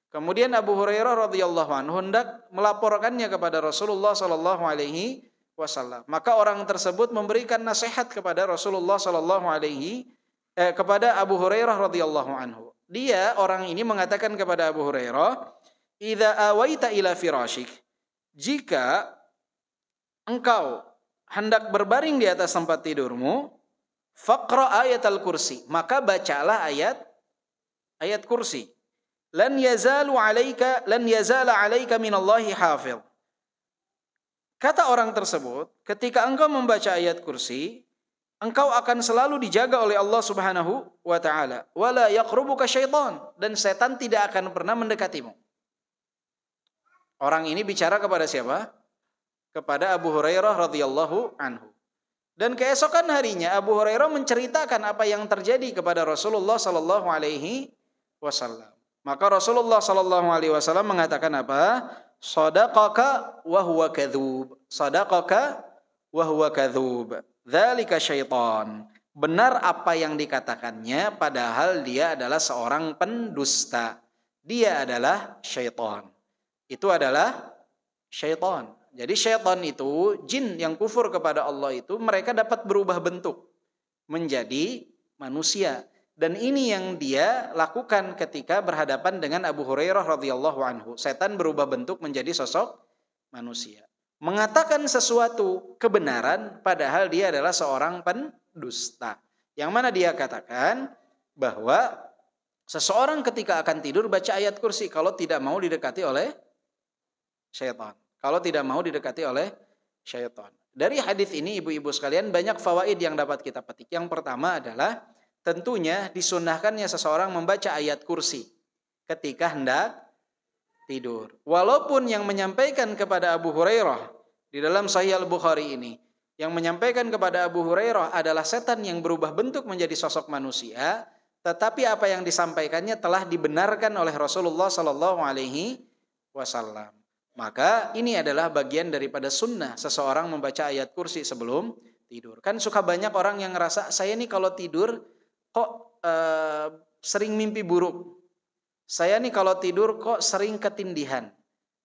Kemudian Abu Hurairah radhiyallahu anhu hendak melaporkannya kepada Rasulullah sallallahu alaihi wasallam. Maka orang tersebut memberikan nasihat kepada Rasulullah sallallahu alaihi kepada Abu Hurairah radhiyallahu anhu. Dia orang ini mengatakan kepada Abu Hurairah, "Idza awaita ila firashik." Jika engkau hendak berbaring di atas tempat tidurmu, faqra ayatal kursi, maka bacalah ayat kursi. Lan yazala 'alaika minallahi hafiz. Kata orang tersebut, ketika engkau membaca ayat kursi, engkau akan selalu dijaga oleh Allah Subhanahu wa taala. Wala yaqrubuka syaitan, dan setan tidak akan pernah mendekatimu. Orang ini bicara kepada siapa? Kepada Abu Hurairah radhiyallahu anhu. Dan keesokan harinya Abu Hurairah menceritakan apa yang terjadi kepada Rasulullah sallallahu alaihi wasallam. Maka Rasulullah sallallahu alaihi wasallam mengatakan apa? Shadaqaka wa huwa kadzub. Shadaqaka wa huwa kadzub. Dzalika syaitan. Benar apa yang dikatakannya padahal dia adalah seorang pendusta. Dia adalah syaitan. Itu adalah syaitan. Jadi syaitan itu, jin yang kufur kepada Allah itu, mereka dapat berubah bentuk menjadi manusia. Dan ini yang dia lakukan ketika berhadapan dengan Abu Hurairah radhiyallahu anhu. Setan berubah bentuk menjadi sosok manusia. Mengatakan sesuatu kebenaran padahal dia adalah seorang pendusta. Yang mana dia katakan bahwa seseorang ketika akan tidur baca ayat kursi kalau tidak mau didekati oleh syaitan. Kalau tidak mau didekati oleh syaitan. Dari hadis ini ibu-ibu sekalian banyak fawaid yang dapat kita petik. Yang pertama adalah tentunya disunnahkannya seseorang membaca ayat kursi ketika hendak tidur. Walaupun yang menyampaikan kepada Abu Hurairah di dalam Sahih Al-Bukhari ini, yang menyampaikan kepada Abu Hurairah adalah setan yang berubah bentuk menjadi sosok manusia, tetapi apa yang disampaikannya telah dibenarkan oleh Rasulullah Sallallahu Alaihi Wasallam. Maka ini adalah bagian daripada sunnah seseorang membaca ayat kursi sebelum tidur. Kan suka banyak orang yang ngerasa saya nih kalau tidur kok sering mimpi buruk. Saya nih kalau tidur kok sering ketindihan.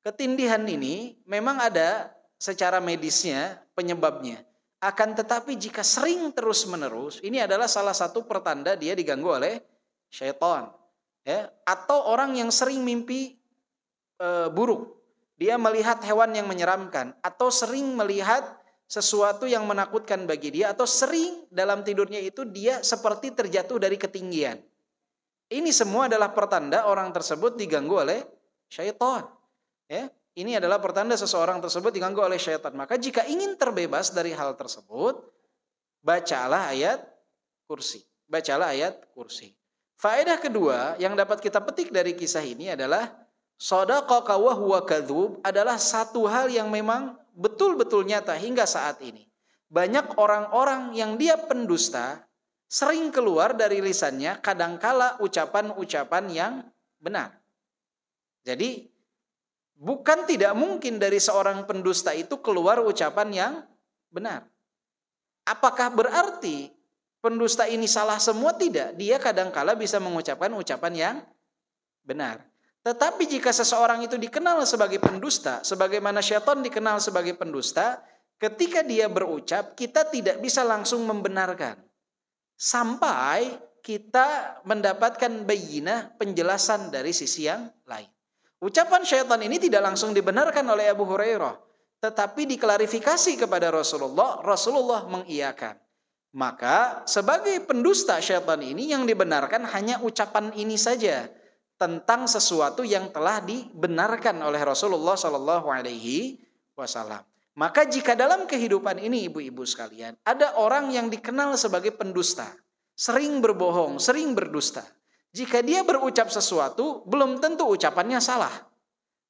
Ketindihan ini memang ada secara medisnya penyebabnya. Akan tetapi jika sering terus menerus, ini adalah salah satu pertanda dia diganggu oleh syaitan. Ya, atau orang yang sering mimpi buruk. Dia melihat hewan yang menyeramkan. Atau sering melihat sesuatu yang menakutkan bagi dia, atau sering dalam tidurnya itu dia seperti terjatuh dari ketinggian. Ini semua adalah pertanda orang tersebut diganggu oleh syaitan. Ya, ini adalah pertanda seseorang tersebut diganggu oleh syaitan. Maka jika ingin terbebas dari hal tersebut, bacalah ayat kursi. Bacalah ayat kursi. Faedah kedua yang dapat kita petik dari kisah ini adalah shadaqaka wa huwa kadzub adalah satu hal yang memang betul-betul nyata hingga saat ini. Banyak orang-orang yang dia pendusta sering keluar dari lisannya kadangkala ucapan-ucapan yang benar. Jadi bukan tidak mungkin dari seorang pendusta itu keluar ucapan yang benar. Apakah berarti pendusta ini salah semua? Tidak. Dia kadangkala bisa mengucapkan ucapan yang benar. Tetapi jika seseorang itu dikenal sebagai pendusta, sebagaimana syaitan dikenal sebagai pendusta, ketika dia berucap, kita tidak bisa langsung membenarkan. Sampai kita mendapatkan bayinah, penjelasan dari sisi yang lain. Ucapan syaitan ini tidak langsung dibenarkan oleh Abu Hurairah, tetapi diklarifikasi kepada Rasulullah, Rasulullah mengiyakan. Maka sebagai pendusta syaitan ini yang dibenarkan hanya ucapan ini saja, tentang sesuatu yang telah dibenarkan oleh Rasulullah Sallallahu Alaihi Wasallam. Maka jika dalam kehidupan ini ibu-ibu sekalian ada orang yang dikenal sebagai pendusta, sering berbohong, sering berdusta, jika dia berucap sesuatu belum tentu ucapannya salah.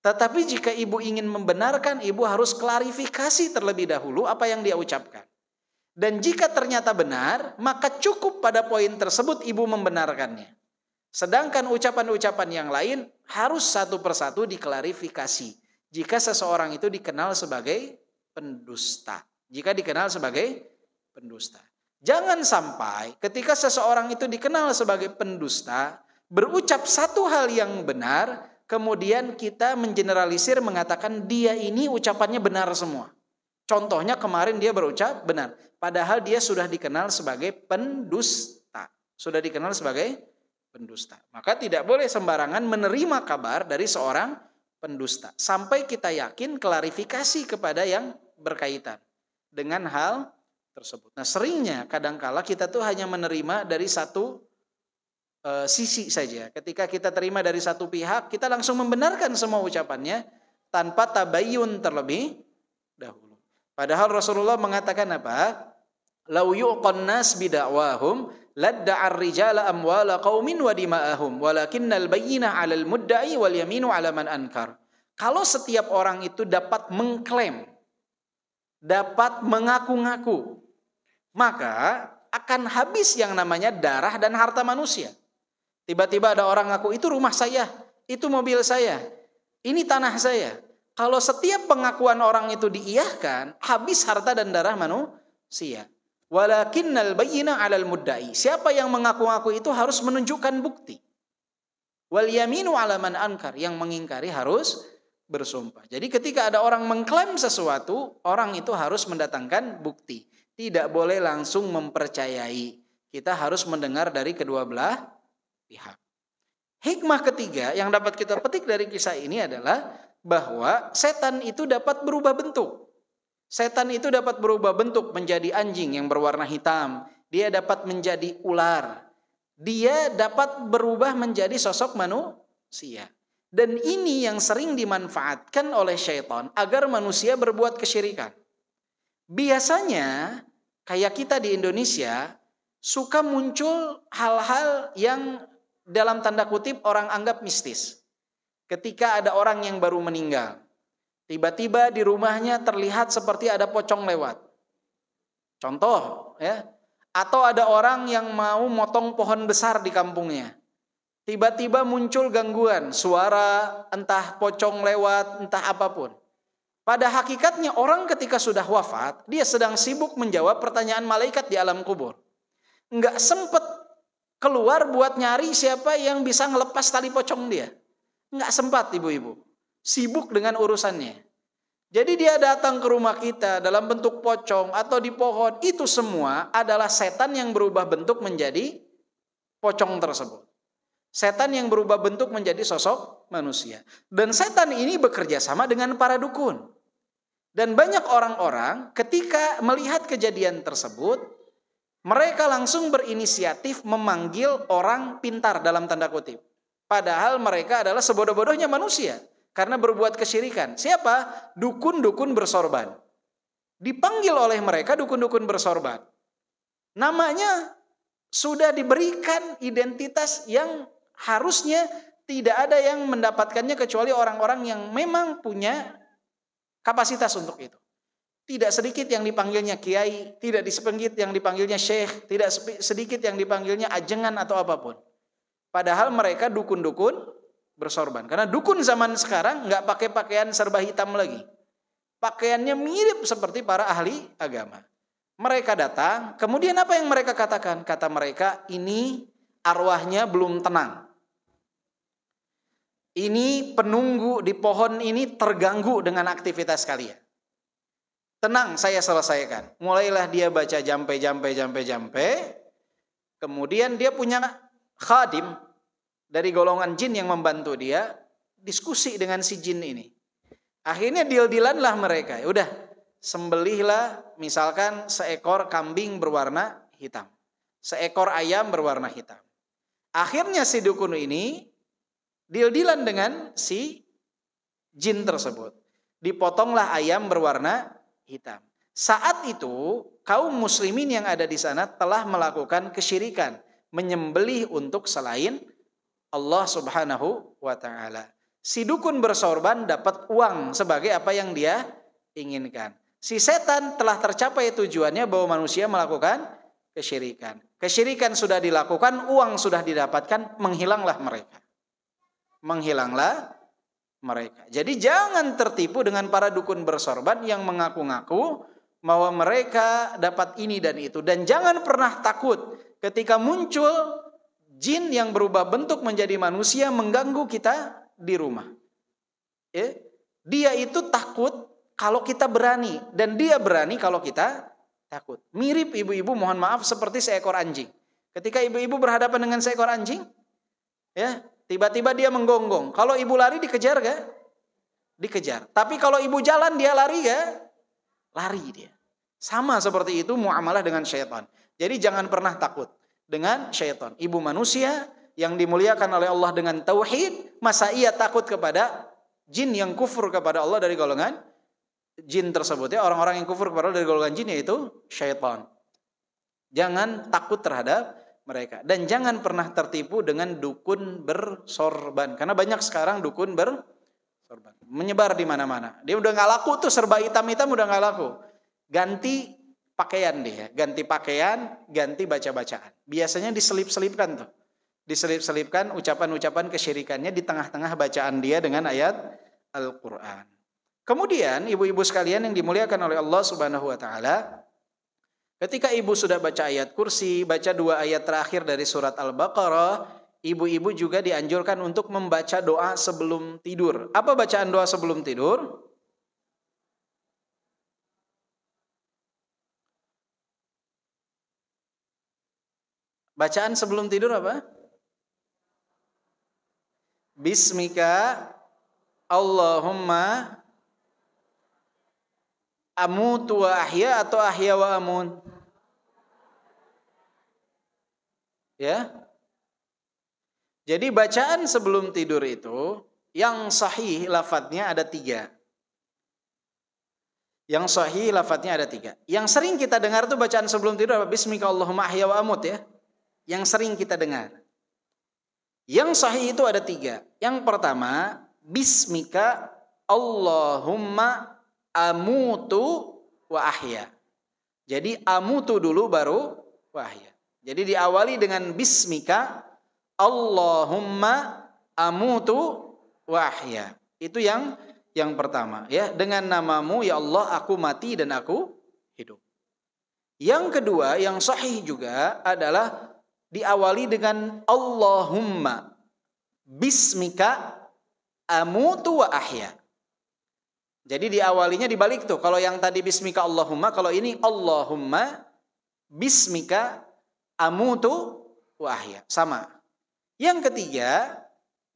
Tetapi jika ibu ingin membenarkan, ibu harus klarifikasi terlebih dahulu apa yang dia ucapkan. Dan jika ternyata benar, maka cukup pada poin tersebut ibu membenarkannya. Sedangkan ucapan-ucapan yang lain harus satu persatu diklarifikasi. Jika seseorang itu dikenal sebagai pendusta. Jika dikenal sebagai pendusta. Jangan sampai ketika seseorang itu dikenal sebagai pendusta, berucap satu hal yang benar, kemudian kita mengeneralisir mengatakan dia ini ucapannya benar semua. Contohnya kemarin dia berucap benar. Padahal dia sudah dikenal sebagai pendusta. Sudah dikenal sebagai pendusta. Maka tidak boleh sembarangan menerima kabar dari seorang pendusta. Sampai kita yakin klarifikasi kepada yang berkaitan dengan hal tersebut. Nah seringnya kadangkala kita tuh hanya menerima dari satu sisi saja. Ketika kita terima dari satu pihak, kita langsung membenarkan semua ucapannya tanpa tabayyun terlebih dahulu. Padahal Rasulullah mengatakan apa? Lau yuqan nas bida'wahum ladda'ar rijala amwala qaumin wa dima'ahum walakinnal bayyinah 'alal mudda'i wal yaminu 'ala man ankar. Kalau setiap orang itu dapat mengklaim, dapat mengaku-ngaku, maka akan habis yang namanya darah dan harta manusia. Tiba-tiba ada orang ngaku itu rumah saya, itu mobil saya, ini tanah saya. Kalau setiap pengakuan orang itu diiyahkan, habis harta dan darah manusia. Walakinnal bayyinah 'alal mudda'i. Siapa yang mengaku-ngaku itu harus menunjukkan bukti. Wal yaminu 'ala man ankar. Yang mengingkari harus bersumpah. Jadi ketika ada orang mengklaim sesuatu, orang itu harus mendatangkan bukti. Tidak boleh langsung mempercayai. Kita harus mendengar dari kedua belah pihak. Hikmah ketiga yang dapat kita petik dari kisah ini adalah bahwa setan itu dapat berubah bentuk. Setan itu dapat berubah bentuk menjadi anjing yang berwarna hitam. Dia dapat menjadi ular. Dia dapat berubah menjadi sosok manusia. Dan ini yang sering dimanfaatkan oleh syaitan agar manusia berbuat kesyirikan. Biasanya kayak kita di Indonesia suka muncul hal-hal yang dalam tanda kutip orang anggap mistis. Ketika ada orang yang baru meninggal, tiba-tiba di rumahnya terlihat seperti ada pocong lewat. Contoh ya. Atau ada orang yang mau motong pohon besar di kampungnya. Tiba-tiba muncul gangguan, suara, entah pocong lewat, entah apapun. Pada hakikatnya orang ketika sudah wafat, dia sedang sibuk menjawab pertanyaan malaikat di alam kubur. Nggak sempet keluar buat nyari siapa yang bisa ngelepas tali pocong dia. Nggak sempat ibu-ibu. Sibuk dengan urusannya. Jadi dia datang ke rumah kita dalam bentuk pocong atau di pohon. Itu semua adalah setan yang berubah bentuk menjadi pocong tersebut. Setan yang berubah bentuk menjadi sosok manusia. Dan setan ini bekerja sama dengan para dukun. Dan banyak orang-orang ketika melihat kejadian tersebut, mereka langsung berinisiatif memanggil orang pintar dalam tanda kutip. Padahal mereka adalah sebodoh-bodohnya manusia. Karena berbuat kesyirikan. Siapa? Dukun-dukun bersorban. Dipanggil oleh mereka dukun-dukun bersorban. Namanya sudah diberikan identitas yang harusnya tidak ada yang mendapatkannya kecuali orang-orang yang memang punya kapasitas untuk itu. Tidak sedikit yang dipanggilnya kiai, tidak sedikit yang dipanggilnya syekh, tidak sedikit yang dipanggilnya ajengan atau apapun. Padahal mereka dukun-dukun bersorban. Karena dukun zaman sekarang nggak pakai pakaian serba hitam lagi. Pakaiannya mirip seperti para ahli agama. Mereka datang, kemudian apa yang mereka katakan? Kata mereka, ini arwahnya belum tenang. Ini penunggu di pohon ini terganggu dengan aktivitas kalian. Tenang, saya selesaikan. Mulailah dia baca jampe. Kemudian dia punya khadim dari golongan jin yang membantu dia, diskusi dengan si jin ini. Akhirnya deal-dealanlah mereka. Ya udah, sembelihlah misalkan seekor kambing berwarna hitam. Seekor ayam berwarna hitam. Akhirnya si dukun ini deal-dealan dengan si jin tersebut. Dipotonglah ayam berwarna hitam. Saat itu kaum muslimin yang ada di sana telah melakukan kesyirikan, menyembelih untuk selain Allah subhanahu wa ta'ala. Si dukun bersorban dapat uang sebagai apa yang dia inginkan. Si setan telah tercapai tujuannya bahwa manusia melakukan kesyirikan. Kesyirikan sudah dilakukan, uang sudah didapatkan, menghilanglah mereka. Jadi jangan tertipu dengan para dukun bersorban yang mengaku-ngaku bahwa mereka dapat ini dan itu. Dan jangan pernah takut ketika muncul jin yang berubah bentuk menjadi manusia mengganggu kita di rumah. Dia itu takut kalau kita berani. Dan dia berani kalau kita takut. Mirip ibu-ibu, mohon maaf, seperti seekor anjing. Ketika ibu-ibu berhadapan dengan seekor anjing, ya, tiba-tiba dia menggonggong. Kalau ibu lari dikejar gak? Dikejar. Tapi kalau ibu jalan dia lari gak? Lari dia. Sama seperti itu muamalah dengan syaitan. Jadi jangan pernah takut dengan syaitan. Ibu manusia yang dimuliakan oleh Allah dengan tauhid, masa ia takut kepada jin yang kufur kepada Allah dari golongan jin tersebut, ya, orang-orang yang kufur kepada Allah dari golongan jin yaitu syaitan. Jangan takut terhadap mereka dan jangan pernah tertipu dengan dukun bersorban, karena banyak sekarang dukun bersorban menyebar di mana-mana. Dia udah nggak laku tuh, serba hitam-hitam udah nggak laku. Ganti pakaian dia, ganti pakaian, ganti baca-bacaan. Biasanya diselip-selipkan tuh. Diselip-selipkan ucapan-ucapan kesyirikannya di tengah-tengah bacaan dia dengan ayat Al-Quran. Kemudian ibu-ibu sekalian yang dimuliakan oleh Allah Subhanahu wa ta'ala, ketika ibu sudah baca ayat kursi, baca 2 ayat terakhir dari surat Al-Baqarah, ibu-ibu juga dianjurkan untuk membaca doa sebelum tidur. Apa bacaan doa sebelum tidur? Bacaan sebelum tidur apa? Bismika Allahumma amutu wa ahya atau ahya wa amun? Ya. Jadi bacaan sebelum tidur itu yang sahih lafadznya ada 3. Yang sahih lafadznya ada 3. Yang sering kita dengar tuh bacaan sebelum tidur apa? Bismika Allahumma ahya wa amut ya. Yang sering kita dengar. Yang sahih itu ada 3. Yang pertama, Bismika Allahumma amutu wa ahya. Jadi amutu dulu baru wa ahya. Jadi diawali dengan Bismika Allahumma amutu wa ahya. Itu yang pertama ya, dengan namamu ya Allah aku mati dan aku hidup. Yang kedua yang sahih juga adalah diawali dengan Allahumma bismika amutu wa ahya. Jadi diawalinya dibalik tuh. Kalau yang tadi bismika Allahumma, kalau ini Allahumma bismika amutu wa ahya. Sama. Yang ketiga,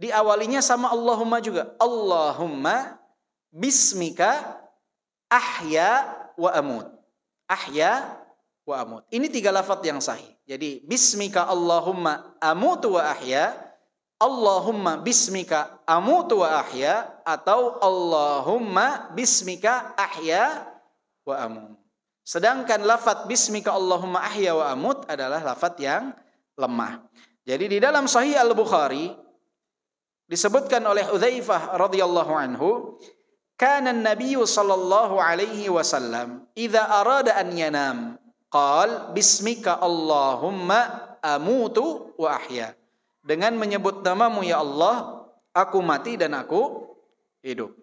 diawalinya sama Allahumma juga. Allahumma bismika ahya wa amut. Ahya wa amut. Ini 3 lafadz yang sahih. Jadi bismika Allahumma amutu wa ahya, Allahumma bismika amutu wa ahya, atau Allahumma bismika ahya wa amut. Sedangkan lafadz bismika Allahumma ahya wa amut adalah lafadz yang lemah. Jadi di dalam Sahih Al-Bukhari disebutkan oleh Udzaifah radhiyallahu anhu, kana an-nabiy sallallahu alaihi wasallam idza arada an yanam qala bismika Allahumma amutu wa ahya. Dengan menyebut namamu ya Allah, aku mati dan aku hidup.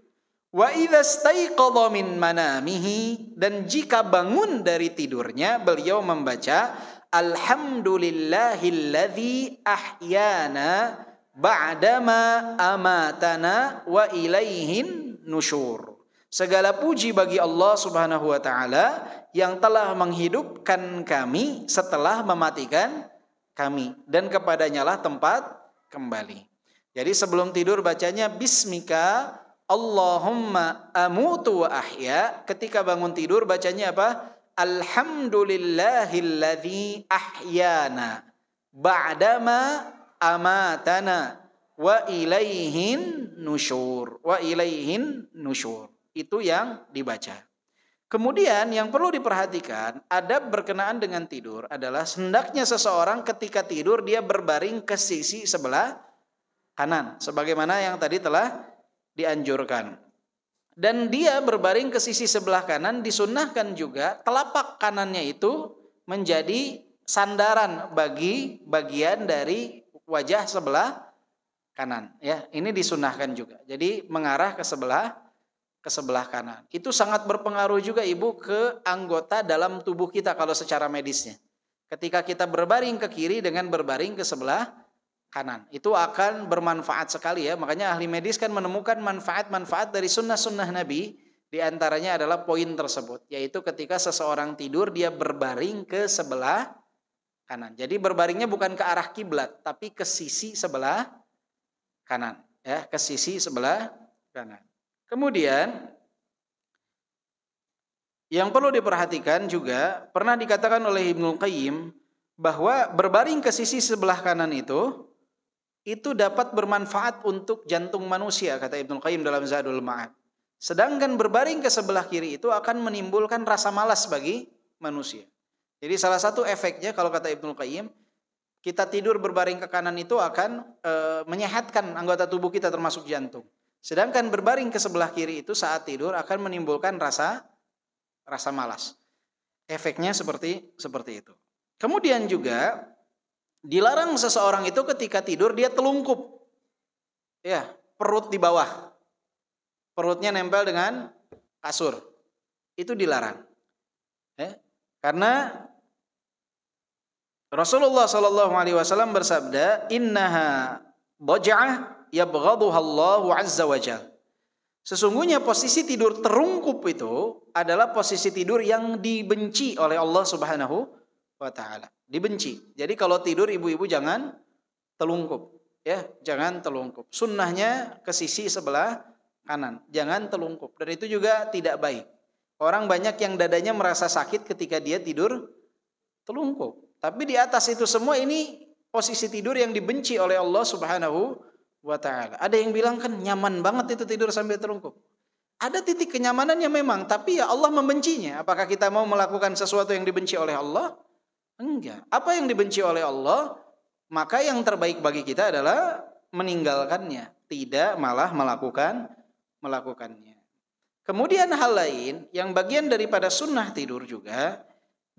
Wa idza staiqadha min manamihi, dan jika bangun dari tidurnya beliau membaca alhamdulillahilladzi ahyana ba'dama amatana wa ilaihin nusyur. Segala puji bagi Allah Subhanahu wa taala yang telah menghidupkan kami setelah mematikan kami, dan kepadanya lah tempat kembali. Jadi sebelum tidur bacanya bismika Allahumma amutu wa ahya. Ketika bangun tidur bacanya apa? Alhamdulillahilladzi ahyana ba'dama amatana wa ilaihin nusyur. Wa ilaihin nusyur. Itu yang dibaca. Kemudian yang perlu diperhatikan, adab berkenaan dengan tidur adalah hendaknya seseorang ketika tidur dia berbaring ke sisi sebelah kanan, sebagaimana yang tadi telah dianjurkan. Dan dia berbaring ke sisi sebelah kanan disunnahkan juga telapak kanannya itu menjadi sandaran bagi bagian dari wajah sebelah kanan. Ya, ini disunnahkan juga. Jadi mengarah ke sebelah kanan. Itu sangat berpengaruh juga Ibu ke anggota dalam tubuh kita kalau secara medisnya. Ketika kita berbaring ke kiri dengan berbaring ke sebelah kanan, itu akan bermanfaat sekali ya. Makanya ahli medis kan menemukan manfaat-manfaat dari sunnah-sunnah Nabi. Di antaranya adalah poin tersebut, yaitu ketika seseorang tidur dia berbaring ke sebelah kanan. Jadi berbaringnya bukan ke arah kiblat, tapi ke sisi sebelah kanan, ya, ke sisi sebelah kanan. Kemudian yang perlu diperhatikan juga pernah dikatakan oleh Ibnu Qayyim bahwa berbaring ke sisi sebelah kanan itu dapat bermanfaat untuk jantung manusia, kata Ibnu Qayyim dalam Zadul Ma'ad. Sedangkan berbaring ke sebelah kiri itu akan menimbulkan rasa malas bagi manusia. Jadi salah satu efeknya kalau kata Ibnu Qayyim, kita tidur berbaring ke kanan itu akan menyehatkan anggota tubuh kita termasuk jantung. Sedangkan berbaring ke sebelah kiri itu saat tidur akan menimbulkan rasa malas. Efeknya seperti itu. Kemudian juga dilarang seseorang itu ketika tidur dia telungkup. Ya, perut di bawah. Perutnya nempel dengan kasur. Itu dilarang. Ya, karena Rasulullah sallallahu alaihi wasallam bersabda, "Innaha baj'ah yabghaduha Allahu azza wa jalla." Sesungguhnya posisi tidur terungkup itu adalah posisi tidur yang dibenci oleh Allah Subhanahu wa taala. Dibenci. Jadi kalau tidur ibu-ibu jangan telungkup, ya, jangan telungkup. Sunnahnya ke sisi sebelah kanan, jangan telungkup. Dan itu juga tidak baik. Orang banyak yang dadanya merasa sakit ketika dia tidur telungkup. Tapi di atas itu semua ini posisi tidur yang dibenci oleh Allah Subhanahu wa taala. Ada yang bilang kan nyaman banget itu tidur sambil telungkup. Ada titik kenyamanannya memang, tapi ya Allah membencinya. Apakah kita mau melakukan sesuatu yang dibenci oleh Allah? Enggak. Apa yang dibenci oleh Allah, maka yang terbaik bagi kita adalah meninggalkannya, tidak malah melakukannya. Kemudian hal lain yang bagian daripada sunnah tidur juga,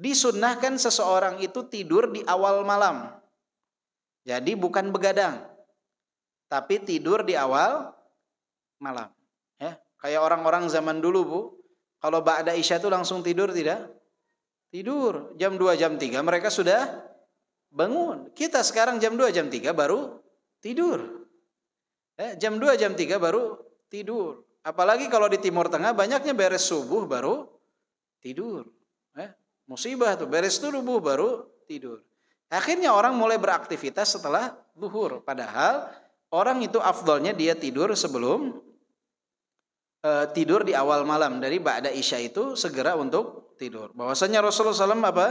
disunnahkan seseorang itu tidur di awal malam. Jadi bukan begadang, tapi tidur di awal malam. Ya, kayak orang-orang zaman dulu, Bu, kalau ba'da isya itu langsung tidur tidak? Tidur. Jam 2, jam 3 mereka sudah bangun. Kita sekarang jam 2, jam 3 baru tidur. Jam 2, jam 3 baru tidur. Apalagi kalau di Timur Tengah banyaknya beres subuh baru tidur. Musibah tuh, beres subuh baru tidur. Akhirnya orang mulai beraktivitas setelah zuhur. Padahal orang itu afdolnya dia tidur sebelum tidur di awal malam. Dari ba'da isya itu segera untuk tidur. Bahwasanya Rasulullah SAW apa?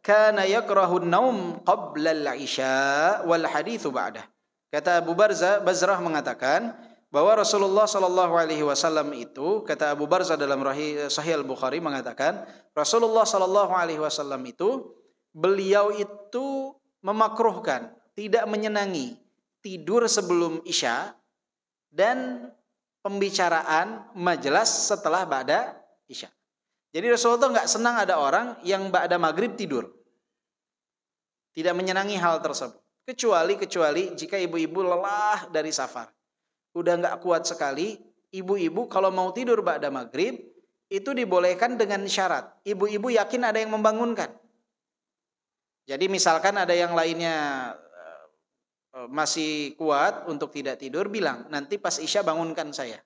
Kana yakrahun naum qabla al-isya wal hadithu ba'dah. Kata Abu Barzah mengatakan bahwa Rasulullah Shallallahu Alaihi Wasallam itu, kata Abu Barzah dalam Sahih Al Bukhari mengatakan, Rasulullah Shallallahu Alaihi Wasallam itu, beliau itu memakruhkan, tidak menyenangi tidur sebelum isya dan pembicaraan majelis setelah ba'da isya. Jadi Rasulullah nggak senang ada orang yang ba'da maghrib tidur, tidak menyenangi hal tersebut. Kecuali jika ibu-ibu lelah dari safar. Udah nggak kuat sekali, ibu-ibu kalau mau tidur ba'da maghrib itu dibolehkan dengan syarat. Ibu-ibu yakin ada yang membangunkan. Jadi misalkan ada yang lainnya masih kuat untuk tidak tidur, bilang nanti pas isya bangunkan saya.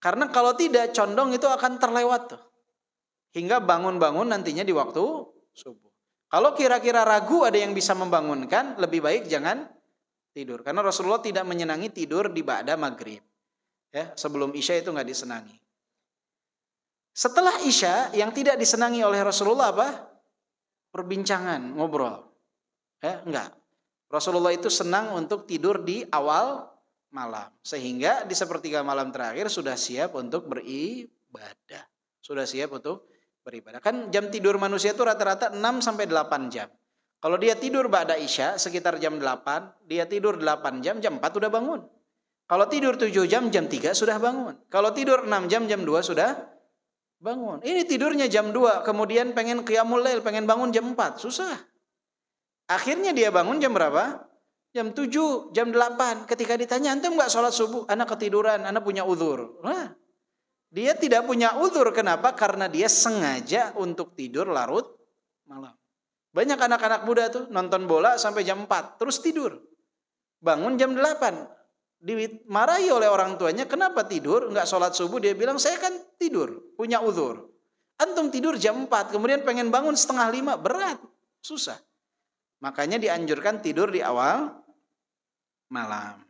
Karena kalau tidak condong itu akan terlewat tuh. Hingga bangun-bangun nantinya di waktu subuh. Kalau kira-kira ragu ada yang bisa membangunkan, lebih baik jangan tidur. Karena Rasulullah tidak menyenangi tidur di ba'da maghrib. Ya, sebelum isya itu nggak disenangi. Setelah isya yang tidak disenangi oleh Rasulullah apa? Perbincangan, ngobrol. Ya, enggak. Rasulullah itu senang untuk tidur di awal malam. Sehingga di sepertiga malam terakhir sudah siap untuk beribadah. Sudah siap untuk beribadah. Kan jam tidur manusia itu rata-rata 6-8 jam. Kalau dia tidur ba'da isya sekitar jam 8, dia tidur 8 jam, jam 4 sudah bangun. Kalau tidur 7 jam, jam 3 sudah bangun. Kalau tidur 6 jam, jam 2 sudah bangun. Ini tidurnya jam 2, kemudian pengen qiyamul lail, pengen bangun jam 4, susah. Akhirnya dia bangun jam berapa? Jam 7, jam 8. Ketika ditanya, antum enggak sholat subuh? Anak ketiduran, anak punya uzur. Nah, dia tidak punya uzur. Kenapa? Karena dia sengaja untuk tidur larut malam. Banyak anak-anak muda tuh nonton bola sampai jam 4, terus tidur. Bangun jam 8. Dimarahi oleh orang tuanya, kenapa tidur? Enggak sholat subuh. Dia bilang, saya kan tidur, punya uzur. Antum tidur jam 4, kemudian pengen bangun 4:30, berat, susah. Makanya dianjurkan tidur di awal malam.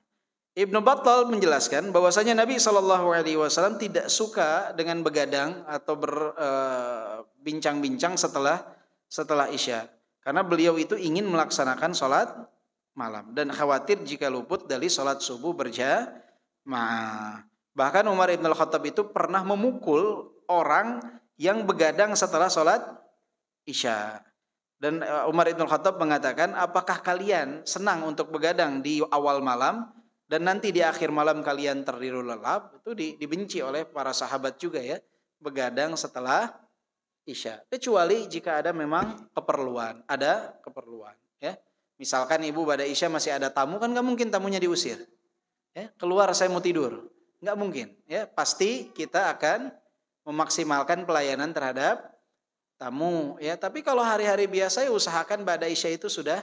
Ibnu Battal menjelaskan bahwasanya Nabi SAW tidak suka dengan begadang atau berbincang-bincang setelah isya. Karena beliau itu ingin melaksanakan sholat malam. Dan khawatir jika luput dari sholat subuh berjamaah. Bahkan Umar Ibn Al-Khattab itu pernah memukul orang yang begadang setelah sholat isya. Dan Umar Ibn Al-Khattab mengatakan, apakah kalian senang untuk begadang di awal malam dan nanti di akhir malam kalian tertidur lelap? Itu dibenci oleh para sahabat juga ya, begadang setelah isya. Kecuali jika ada memang keperluan, ya. Misalkan ibu pada isya masih ada tamu, kan nggak mungkin tamunya diusir. Ya, keluar saya mau tidur, nggak mungkin. Ya, pasti kita akan memaksimalkan pelayanan terhadap tamu ya. Tapi kalau hari-hari biasa ya usahakan ba'da isya itu sudah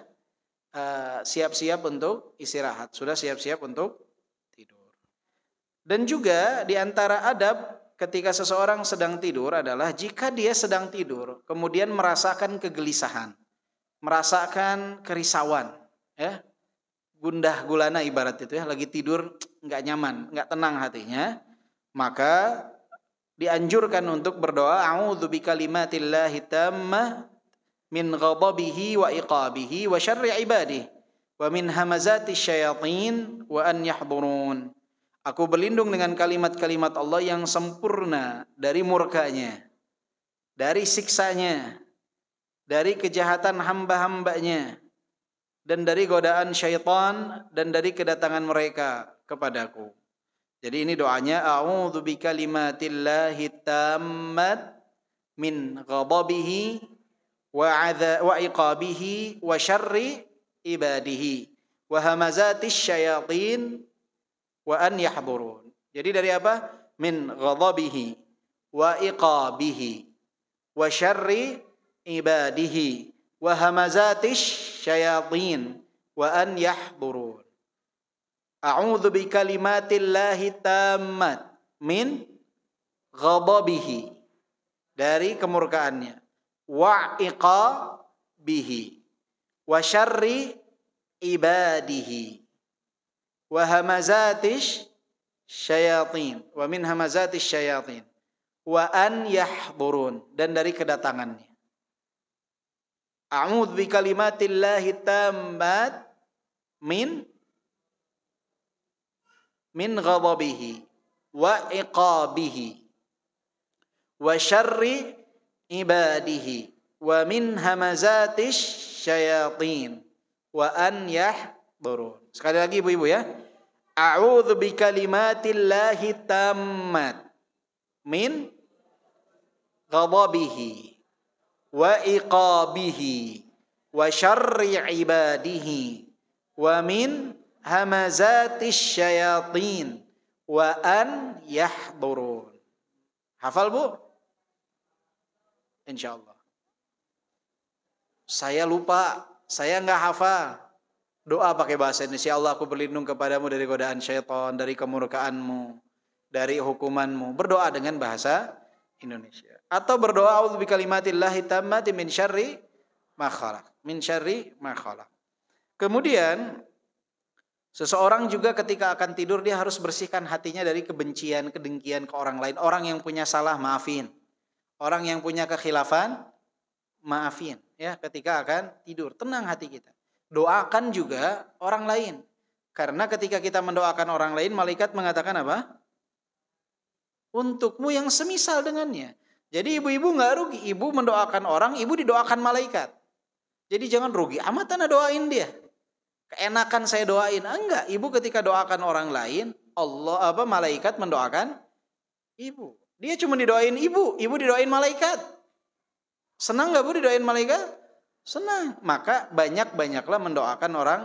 siap-siap untuk istirahat, sudah siap-siap untuk tidur. Dan juga di antara adab ketika seseorang sedang tidur adalah jika dia sedang tidur kemudian merasakan kegelisahan, merasakan kerisauan, ya, gundah gulana ibarat itu ya, lagi tidur nggak nyaman, nggak tenang hatinya, maka dianjurkan untuk berdoa, a'udzu bikalimatillahi tammah min ghadabihi wa iqabihi wa syarri ibadihi wa min hamazati syayatin wa an yahdurun. Aku berlindung dengan kalimat-kalimat Allah yang sempurna dari murkanya, dari siksanya, dari kejahatan hamba-hambanya, dan dari godaan syaitan dan dari kedatangan mereka kepadaku. Jadi ini doanya, a'udzu bikalimatillahi tammat min ghadabihi wa iqabihi wa syarri ibadihi wa hamazatis syayatin wa an yahdurun. Jadi dari apa? Min ghadabihi wa iqabihi wa syarri ibadihi wa hamazatis syayatin wa an yahdurun. A'udzu bikalimatillahi tammat min ghadabihi, dari kemurkaannya, wa iqabihi wa syarri ibadihi wa hamazatis syayatin wa min hamazatis syayatin wa an yahdurun, dan dari kedatangannya. A'udzu bikalimatillahi tammat min ghadabihi wa iqabihi wa syarri ibadihi wa min hamazatis syayatin wa an yahdurun. Sekali lagi ibu-ibu ya. A'udzu bikalimatillahi tammat min ghadabihi wa iqabihi wa syarri ibadihi wa min hamazatis syayatin wa an yahdurun. Hafal bu? Insyaallah. Saya lupa, saya nggak hafal. Doa pakai bahasa Indonesia. Ya Allah, aku berlindung kepadamu dari godaan syaitan, dari kemurkaanmu, dari hukumanmu. Berdoa dengan bahasa Indonesia. Atau berdoa, a'udzu bikalimatillahi tammati min syarri ma khalaq. Min syarri ma khalaq. Kemudian seseorang juga ketika akan tidur dia harus bersihkan hatinya dari kebencian, kedengkian ke orang lain. Orang yang punya salah maafin. Orang yang punya kekhilafan maafin. Ya, ketika akan tidur, tenang hati kita. Doakan juga orang lain. Karena ketika kita mendoakan orang lain, malaikat mengatakan apa? Untukmu yang semisal dengannya. Jadi ibu-ibu nggak rugi. Ibu mendoakan orang, ibu didoakan malaikat. Jadi jangan rugi. Amat ana doain dia. Keenakan saya doain. Enggak, ibu ketika doakan orang lain, malaikat mendoakan ibu. Dia cuma didoain ibu didoain malaikat. Senang enggak bu didoain malaikat? Senang. Maka banyak-banyaklah mendoakan orang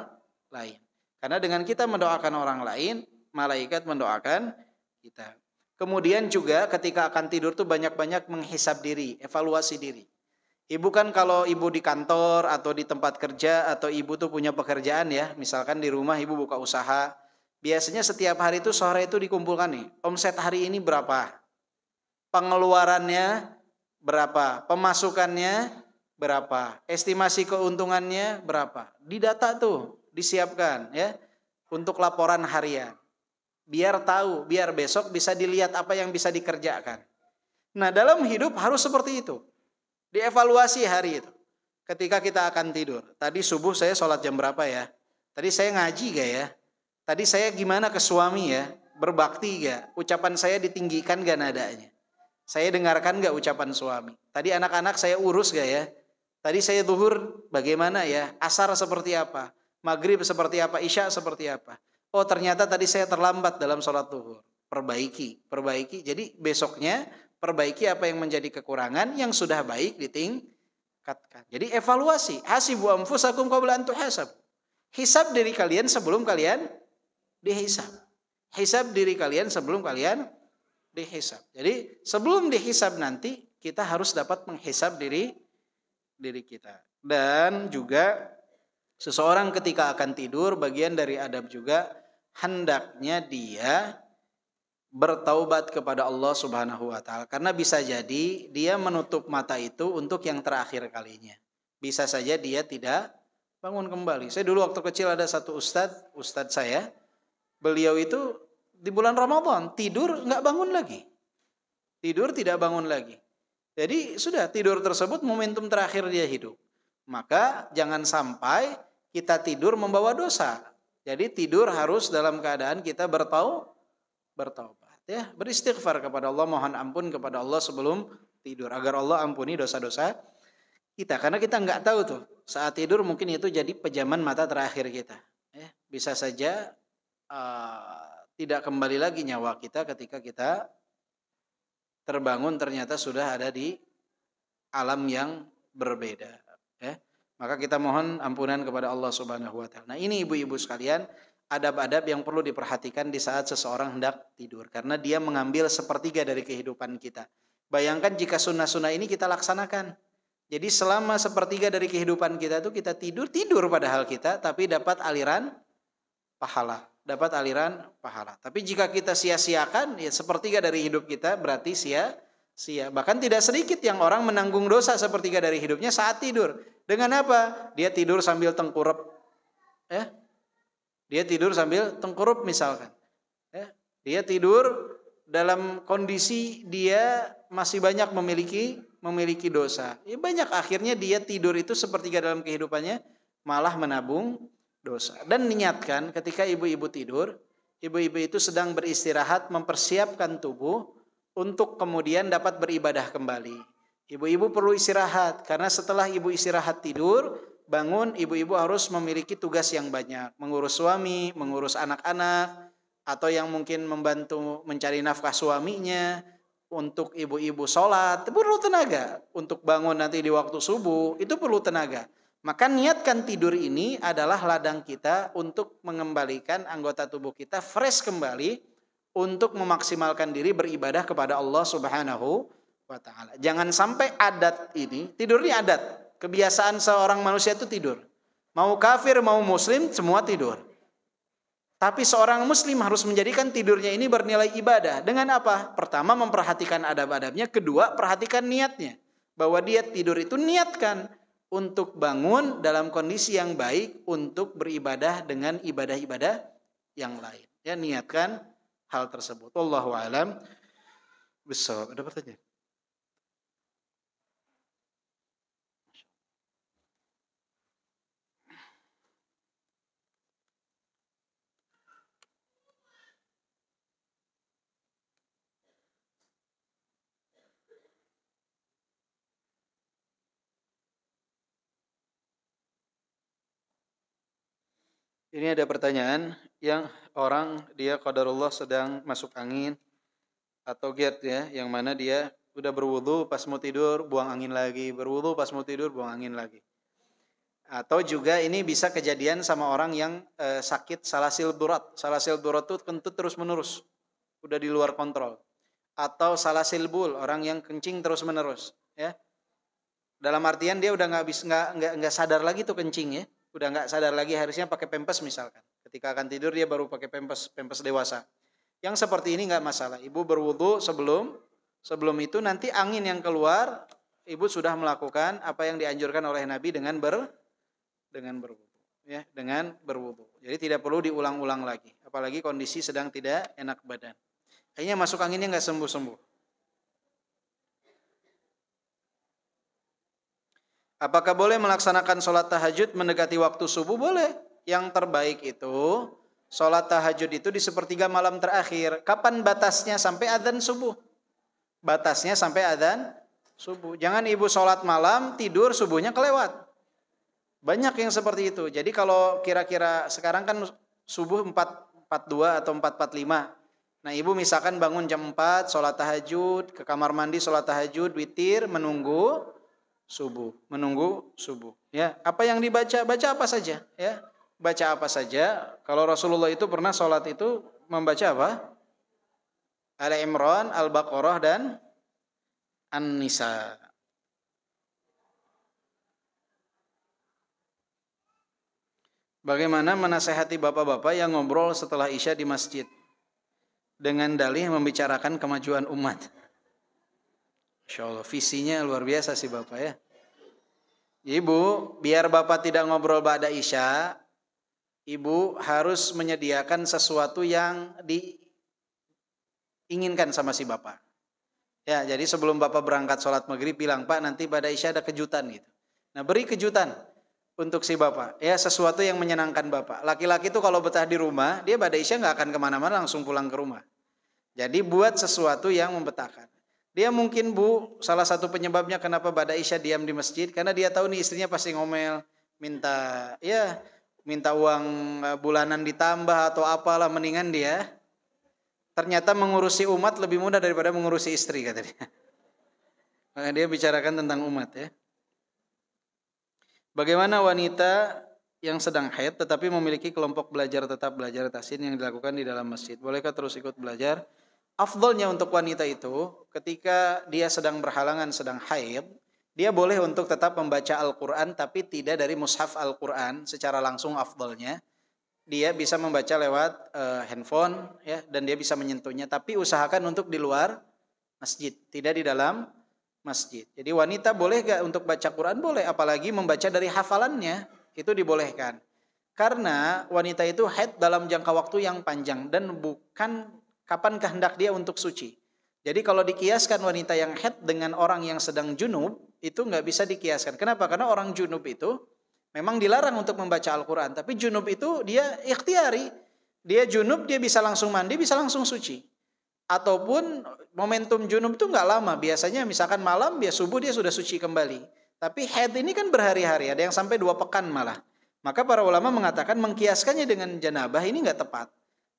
lain. Karena dengan kita mendoakan orang lain, malaikat mendoakan kita. Kemudian juga ketika akan tidur tuh banyak-banyak menghisab diri, evaluasi diri. Ibu kan kalau ibu di kantor atau di tempat kerja atau ibu tuh punya pekerjaan ya, misalkan di rumah ibu buka usaha, biasanya setiap hari itu sore itu dikumpulkan nih, omset hari ini berapa, pengeluarannya berapa, pemasukannya berapa, estimasi keuntungannya berapa, didata tuh, disiapkan ya untuk laporan harian, biar tahu, biar besok bisa dilihat apa yang bisa dikerjakan. Nah dalam hidup harus seperti itu. Dievaluasi hari itu. Ketika kita akan tidur. Tadi subuh saya sholat jam berapa ya? Tadi saya ngaji gak ya? Tadi saya gimana ke suami ya? Berbakti gak? Ucapan saya ditinggikan gak nadanya? Saya dengarkan gak ucapan suami? Tadi anak-anak saya urus gak ya? Tadi saya zuhur bagaimana ya? Asar seperti apa? Maghrib seperti apa? Isya seperti apa? Oh ternyata tadi saya terlambat dalam sholat zuhur. Perbaiki. Jadi besoknya perbaiki apa yang menjadi kekurangan, yang sudah baik ditingkatkan. Jadi evaluasi. Hasibu anfusakum qabla an tuhasab. Hisab diri kalian sebelum kalian dihisab. Hisab diri kalian sebelum kalian dihisab. Jadi sebelum dihisab nanti kita harus dapat menghisab diri kita. Dan juga seseorang ketika akan tidur, bagian dari adab juga hendaknya dia bertaubat kepada Allah Subhanahu wa taala, karena bisa jadi dia menutup mata itu untuk yang terakhir kalinya. Bisa saja dia tidak bangun kembali. Saya dulu waktu kecil ada satu ustadz saya, beliau itu di bulan Ramadan tidur nggak bangun lagi. Tidur tidak bangun lagi. Jadi sudah tidur tersebut momentum terakhir dia hidup. Maka jangan sampai kita tidur membawa dosa. Jadi tidur harus dalam keadaan kita bertaubat, ya, beristighfar kepada Allah, mohon ampun kepada Allah sebelum tidur agar Allah ampuni dosa-dosa kita, karena kita nggak tahu tuh saat tidur mungkin itu jadi pejaman mata terakhir kita, ya. Bisa saja tidak kembali lagi nyawa kita ketika kita terbangun ternyata sudah ada di alam yang berbeda, ya. Maka kita mohon ampunan kepada Allah Subhanahu wa taala. Nah, ini ibu-ibu sekalian, adab-adab yang perlu diperhatikan di saat seseorang hendak tidur, karena dia mengambil sepertiga dari kehidupan kita. Bayangkan jika sunnah-sunnah ini kita laksanakan. Jadi selama sepertiga dari kehidupan kita itu kita tidur padahal kita, tapi dapat aliran pahala. Tapi jika kita sia-siakan, ya sepertiga dari hidup kita berarti sia-sia. Bahkan tidak sedikit yang orang menanggung dosa sepertiga dari hidupnya saat tidur. Dengan apa? Dia tidur sambil tengkurap, ya. Dia tidur sambil tengkurup misalkan, ya. Dia tidur dalam kondisi dia masih banyak memiliki dosa. Ya, banyak akhirnya dia tidur itu sepertiga dalam kehidupannya malah menabung dosa. Dan niatkan ketika ibu-ibu tidur, ibu-ibu itu sedang beristirahat, mempersiapkan tubuh untuk kemudian dapat beribadah kembali. Ibu-ibu perlu istirahat, karena setelah ibu istirahat tidur, bangun, ibu-ibu harus memiliki tugas yang banyak. Mengurus suami, mengurus anak-anak, atau yang mungkin membantu mencari nafkah suaminya. Untuk ibu-ibu sholat, itu perlu tenaga. Untuk bangun nanti di waktu subuh, itu perlu tenaga. Maka niatkan tidur ini adalah ladang kita untuk mengembalikan anggota tubuh kita fresh kembali, untuk memaksimalkan diri beribadah kepada Allah Subhanahu wa ta'ala. Jangan sampai adat ini, tidur ini adat. Kebiasaan seorang manusia itu tidur. Mau kafir, mau muslim, semua tidur. Tapi seorang muslim harus menjadikan tidurnya ini bernilai ibadah. Dengan apa? Pertama, memperhatikan adab-adabnya. Kedua, perhatikan niatnya. Bahwa dia tidur itu niatkan untuk bangun dalam kondisi yang baik, untuk beribadah dengan ibadah-ibadah yang lain. Ya, niatkan hal tersebut. Wallahu a'lam bishawab. Ada pertanyaan? Ini ada pertanyaan yang orang dia qadarullah sedang masuk angin atau GERD, ya, yang mana dia udah berwudu pas mau tidur buang angin lagi, berwudu pas mau tidur buang angin lagi. Atau juga ini bisa kejadian sama orang yang sakit salasil durat. Salasil durat itu kentut terus menerus, udah di luar kontrol. Atau salasil bul, orang yang kencing terus menerus, ya. Dalam artian dia udah nggak sadar lagi tuh kencing, ya. Udah nggak sadar lagi, harusnya pakai pempes misalkan. Ketika akan tidur dia baru pakai pempes dewasa. Yang seperti ini nggak masalah. Ibu berwudu sebelum itu, nanti angin yang keluar, ibu sudah melakukan apa yang dianjurkan oleh Nabi dengan berwudu, ya, dengan berwudu. Jadi tidak perlu diulang-ulang lagi. Apalagi kondisi sedang tidak enak badan. Akhirnya masuk anginnya nggak sembuh-sembuh. Apakah boleh melaksanakan sholat tahajud mendekati waktu subuh? Boleh. Yang terbaik itu, sholat tahajud itu di sepertiga malam terakhir. Kapan batasnya? Sampai adzan subuh. Batasnya sampai adzan subuh. Jangan ibu sholat malam, tidur, subuhnya kelewat. Banyak yang seperti itu. Jadi kalau kira-kira sekarang kan subuh 4.42 atau 4.45. Nah, ibu misalkan bangun jam 4, sholat tahajud, ke kamar mandi sholat tahajud, witir, menunggu subuh, ya. Apa yang dibaca, baca apa saja, ya. Baca apa saja. Kalau Rasulullah itu pernah sholat itu membaca apa? Ali Imran, Al-Baqarah dan An-Nisa. Bagaimana menasehati bapak-bapak yang ngobrol setelah Isya di masjid dengan dalih membicarakan kemajuan umat? Insya Allah visinya luar biasa sih Bapak ya. Ibu, biar Bapak tidak ngobrol ba'da Isya, Ibu harus menyediakan sesuatu yang diinginkan sama si Bapak. Ya, jadi sebelum Bapak berangkat sholat maghrib bilang, Pak nanti ba'da Isya ada kejutan gitu. Nah beri kejutan untuk si Bapak. Ya sesuatu yang menyenangkan Bapak. Laki-laki itu kalau betah di rumah, dia ba'da Isya nggak akan kemana-mana, langsung pulang ke rumah. Jadi buat sesuatu yang membetahkan. Dia mungkin salah satu penyebabnya kenapa ba'da Isya diam di masjid, karena dia tahu nih istrinya pasti ngomel, minta uang bulanan ditambah atau apalah, mendingan dia ternyata mengurusi umat lebih mudah daripada mengurusi istri kata dia. Maka dia bicarakan tentang umat ya. Bagaimana wanita yang sedang haid tetapi memiliki kelompok belajar tetap belajar tahsin yang dilakukan di dalam masjid, bolehkah terus ikut belajar? Afdolnya untuk wanita itu ketika dia sedang berhalangan, sedang haid, dia boleh untuk tetap membaca Al-Quran tapi tidak dari mushaf Al-Quran secara langsung. Afdolnya dia bisa membaca lewat handphone ya, dan dia bisa menyentuhnya, tapi usahakan untuk di luar masjid, tidak di dalam masjid. Jadi wanita boleh gak untuk baca Quran? Boleh, apalagi membaca dari hafalannya itu dibolehkan. Karena wanita itu haid dalam jangka waktu yang panjang dan bukan kapan kehendak dia untuk suci. Jadi kalau dikiaskan wanita yang haid dengan orang yang sedang junub, itu nggak bisa dikiaskan. Kenapa? Karena orang junub itu memang dilarang untuk membaca Al-Quran. Tapi junub itu dia ikhtiari. Dia junub, dia bisa langsung mandi, bisa langsung suci. Ataupun momentum junub itu nggak lama. Biasanya misalkan malam, dia subuh dia sudah suci kembali. Tapi haid ini kan berhari-hari, ada yang sampai 2 pekan malah. Maka para ulama mengatakan mengkiaskannya dengan janabah ini nggak tepat.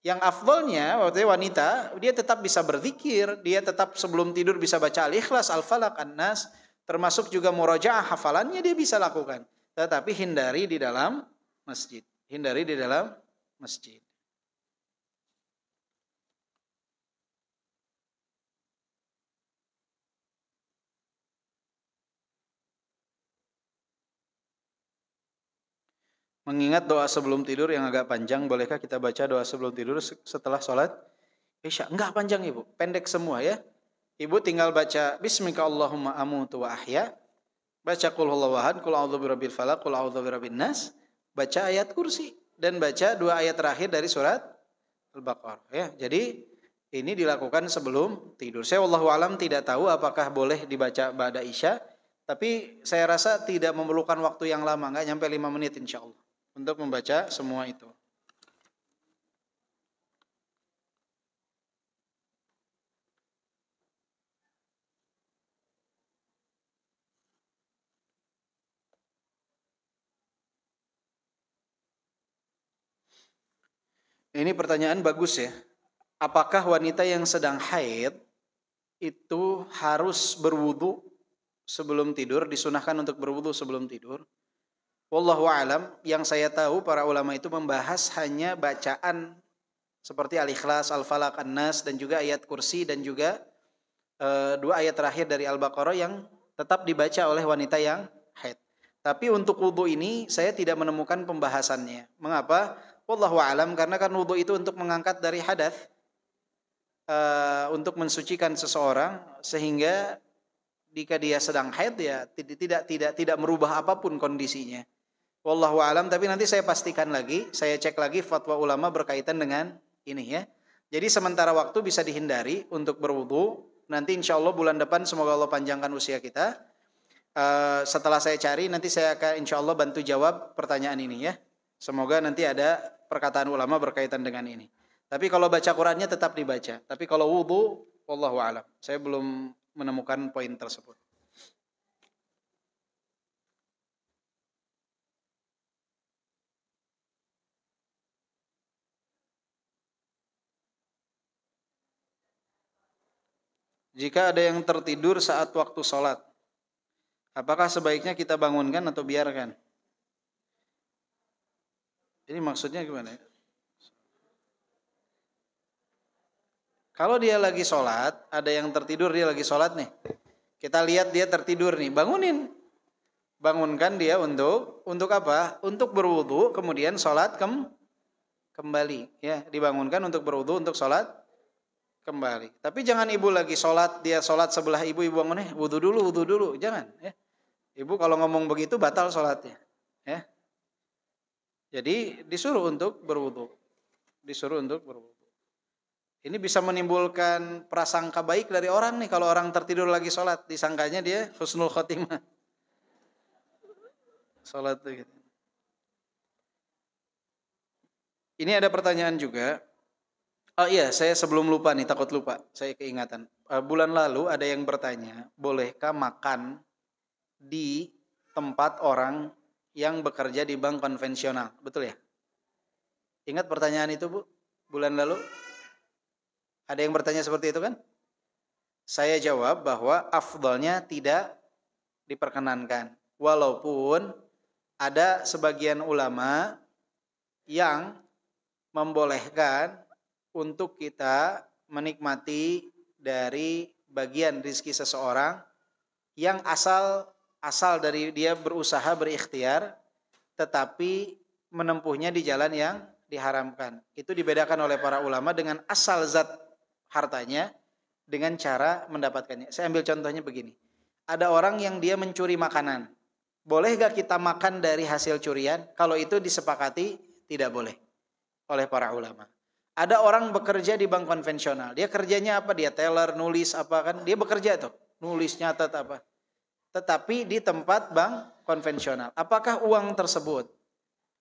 Yang afdolnya waktu wanita dia tetap bisa berzikir, dia tetap sebelum tidur bisa baca Al-Ikhlas, Al-Falaq, An-Nas, termasuk juga murajaah hafalannya dia bisa lakukan. Tetapi hindari di dalam masjid. Hindari di dalam masjid. Mengingat doa sebelum tidur yang agak panjang, bolehkah kita baca doa sebelum tidur setelah sholat Isya? Enggak panjang Ibu, pendek semua ya. Ibu tinggal baca Bismika Allahumma amutu wa ahya, baca Qul huwallahu ahad, Qul a'udzu birabbil falaq, Qul a'udzu birabbin nas, baca ayat kursi dan baca 2 ayat terakhir dari surat Al-Baqarah ya. Jadi ini dilakukan sebelum tidur. Saya wallahu alam tidak tahu apakah boleh dibaca ba'da Isya, tapi saya rasa tidak memerlukan waktu yang lama, enggak nyampe 5 menit insyaallah untuk membaca semua itu. Ini pertanyaan bagus ya. Apakah wanita yang sedang haid itu harus berwudu sebelum tidur? Disunahkan untuk berwudu sebelum tidur? Wallahu a'lam, yang saya tahu para ulama itu membahas hanya bacaan seperti Al-Ikhlas, Al-Falaq, An-Nas dan juga ayat kursi dan juga 2 ayat terakhir dari Al-Baqarah yang tetap dibaca oleh wanita yang haid. Tapi untuk wudu ini saya tidak menemukan pembahasannya. Mengapa? Wallahu a'lam, karena kan wudu itu untuk mengangkat dari hadas, untuk mensucikan seseorang, sehingga jika dia sedang haid ya tidak merubah apapun kondisinya. Wallahu a'lam, tapi nanti saya pastikan lagi, saya cek lagi fatwa ulama berkaitan dengan ini ya. Jadi sementara waktu bisa dihindari untuk berwudu. Nanti insya Allah bulan depan semoga Allah panjangkan usia kita. Setelah saya cari nanti saya akan insya Allah bantu jawab pertanyaan ini ya. Semoga nanti ada perkataan ulama berkaitan dengan ini. Tapi kalau baca Qurannya tetap dibaca. Tapi kalau wudu, wallahu a'lam, saya belum menemukan poin tersebut. Jika ada yang tertidur saat waktu sholat, apakah sebaiknya kita bangunkan atau biarkan? Ini maksudnya gimana? Kalau dia lagi sholat, ada yang tertidur, dia lagi sholat nih, Kita lihat dia tertidur nih, bangunkan dia untuk apa? Untuk berwudu, kemudian sholat kembali. Ya, dibangunkan untuk berwudu, untuk sholat kembali. Tapi jangan ibu lagi sholat, dia sholat sebelah ibu bangun wudu dulu, jangan. Ya. Ibu kalau ngomong begitu batal sholatnya. Ya. Jadi disuruh untuk berwudu. Ini bisa menimbulkan prasangka baik dari orang nih, kalau orang tertidur lagi sholat, disangkanya dia husnul khotimah. Sholat itu gitu. Ini ada pertanyaan juga. Oh iya, saya sebelum lupa nih, takut lupa, saya keingatan. Bulan lalu ada yang bertanya, bolehkah makan di tempat orang yang bekerja di bank konvensional? Betul ya? Ingat pertanyaan itu, Bu? Bulan lalu? Ada yang bertanya seperti itu kan? Saya jawab bahwa afdalnya tidak diperkenankan. Walaupun ada sebagian ulama yang membolehkan untuk kita menikmati dari bagian rizki seseorang yang asal dari dia berusaha berikhtiar tetapi menempuhnya di jalan yang diharamkan. Itu dibedakan oleh para ulama dengan asal zat hartanya dengan cara mendapatkannya. Saya ambil contohnya begini. Ada orang yang dia mencuri makanan. Boleh gak kita makan dari hasil curian? Kalau itu disepakati tidak boleh oleh para ulama. Ada orang bekerja di bank konvensional. Dia kerjanya apa? Dia teller, nulis apa kan? Dia bekerja tuh, nulis, nyatat apa. Tetapi di tempat bank konvensional. Apakah uang tersebut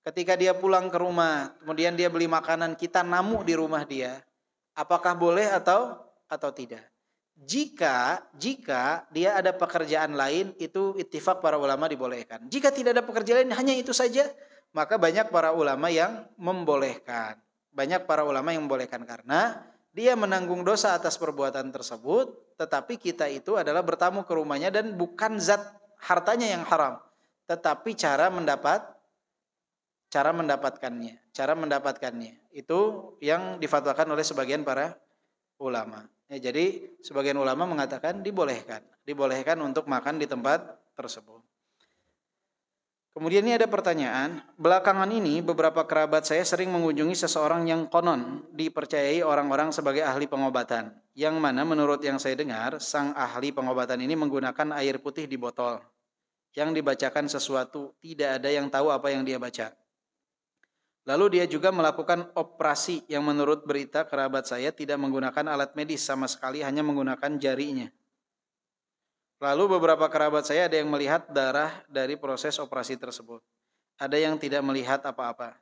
ketika dia pulang ke rumah, kemudian dia beli makanan, kita namu di rumah dia, apakah boleh atau tidak? Jika dia ada pekerjaan lain, itu ittifaq para ulama dibolehkan. Jika tidak ada pekerjaan lain, hanya itu saja, maka banyak para ulama yang membolehkan. Karena dia menanggung dosa atas perbuatan tersebut, tetapi kita itu adalah bertamu ke rumahnya dan bukan zat hartanya yang haram, tetapi cara mendapatkannya. Itu yang difatwakan oleh sebagian para ulama. Ya, jadi sebagian ulama mengatakan dibolehkan untuk makan di tempat tersebut. Kemudian ini ada pertanyaan, belakangan ini beberapa kerabat saya sering mengunjungi seseorang yang konon dipercayai orang-orang sebagai ahli pengobatan, yang mana menurut yang saya dengar, sang ahli pengobatan ini menggunakan air putih di botol yang dibacakan sesuatu, tidak ada yang tahu apa yang dia baca. Lalu dia juga melakukan operasi yang menurut berita kerabat saya tidak menggunakan alat medis sama sekali, hanya menggunakan jarinya. Lalu beberapa kerabat saya ada yang melihat darah dari proses operasi tersebut. Ada yang tidak melihat apa-apa.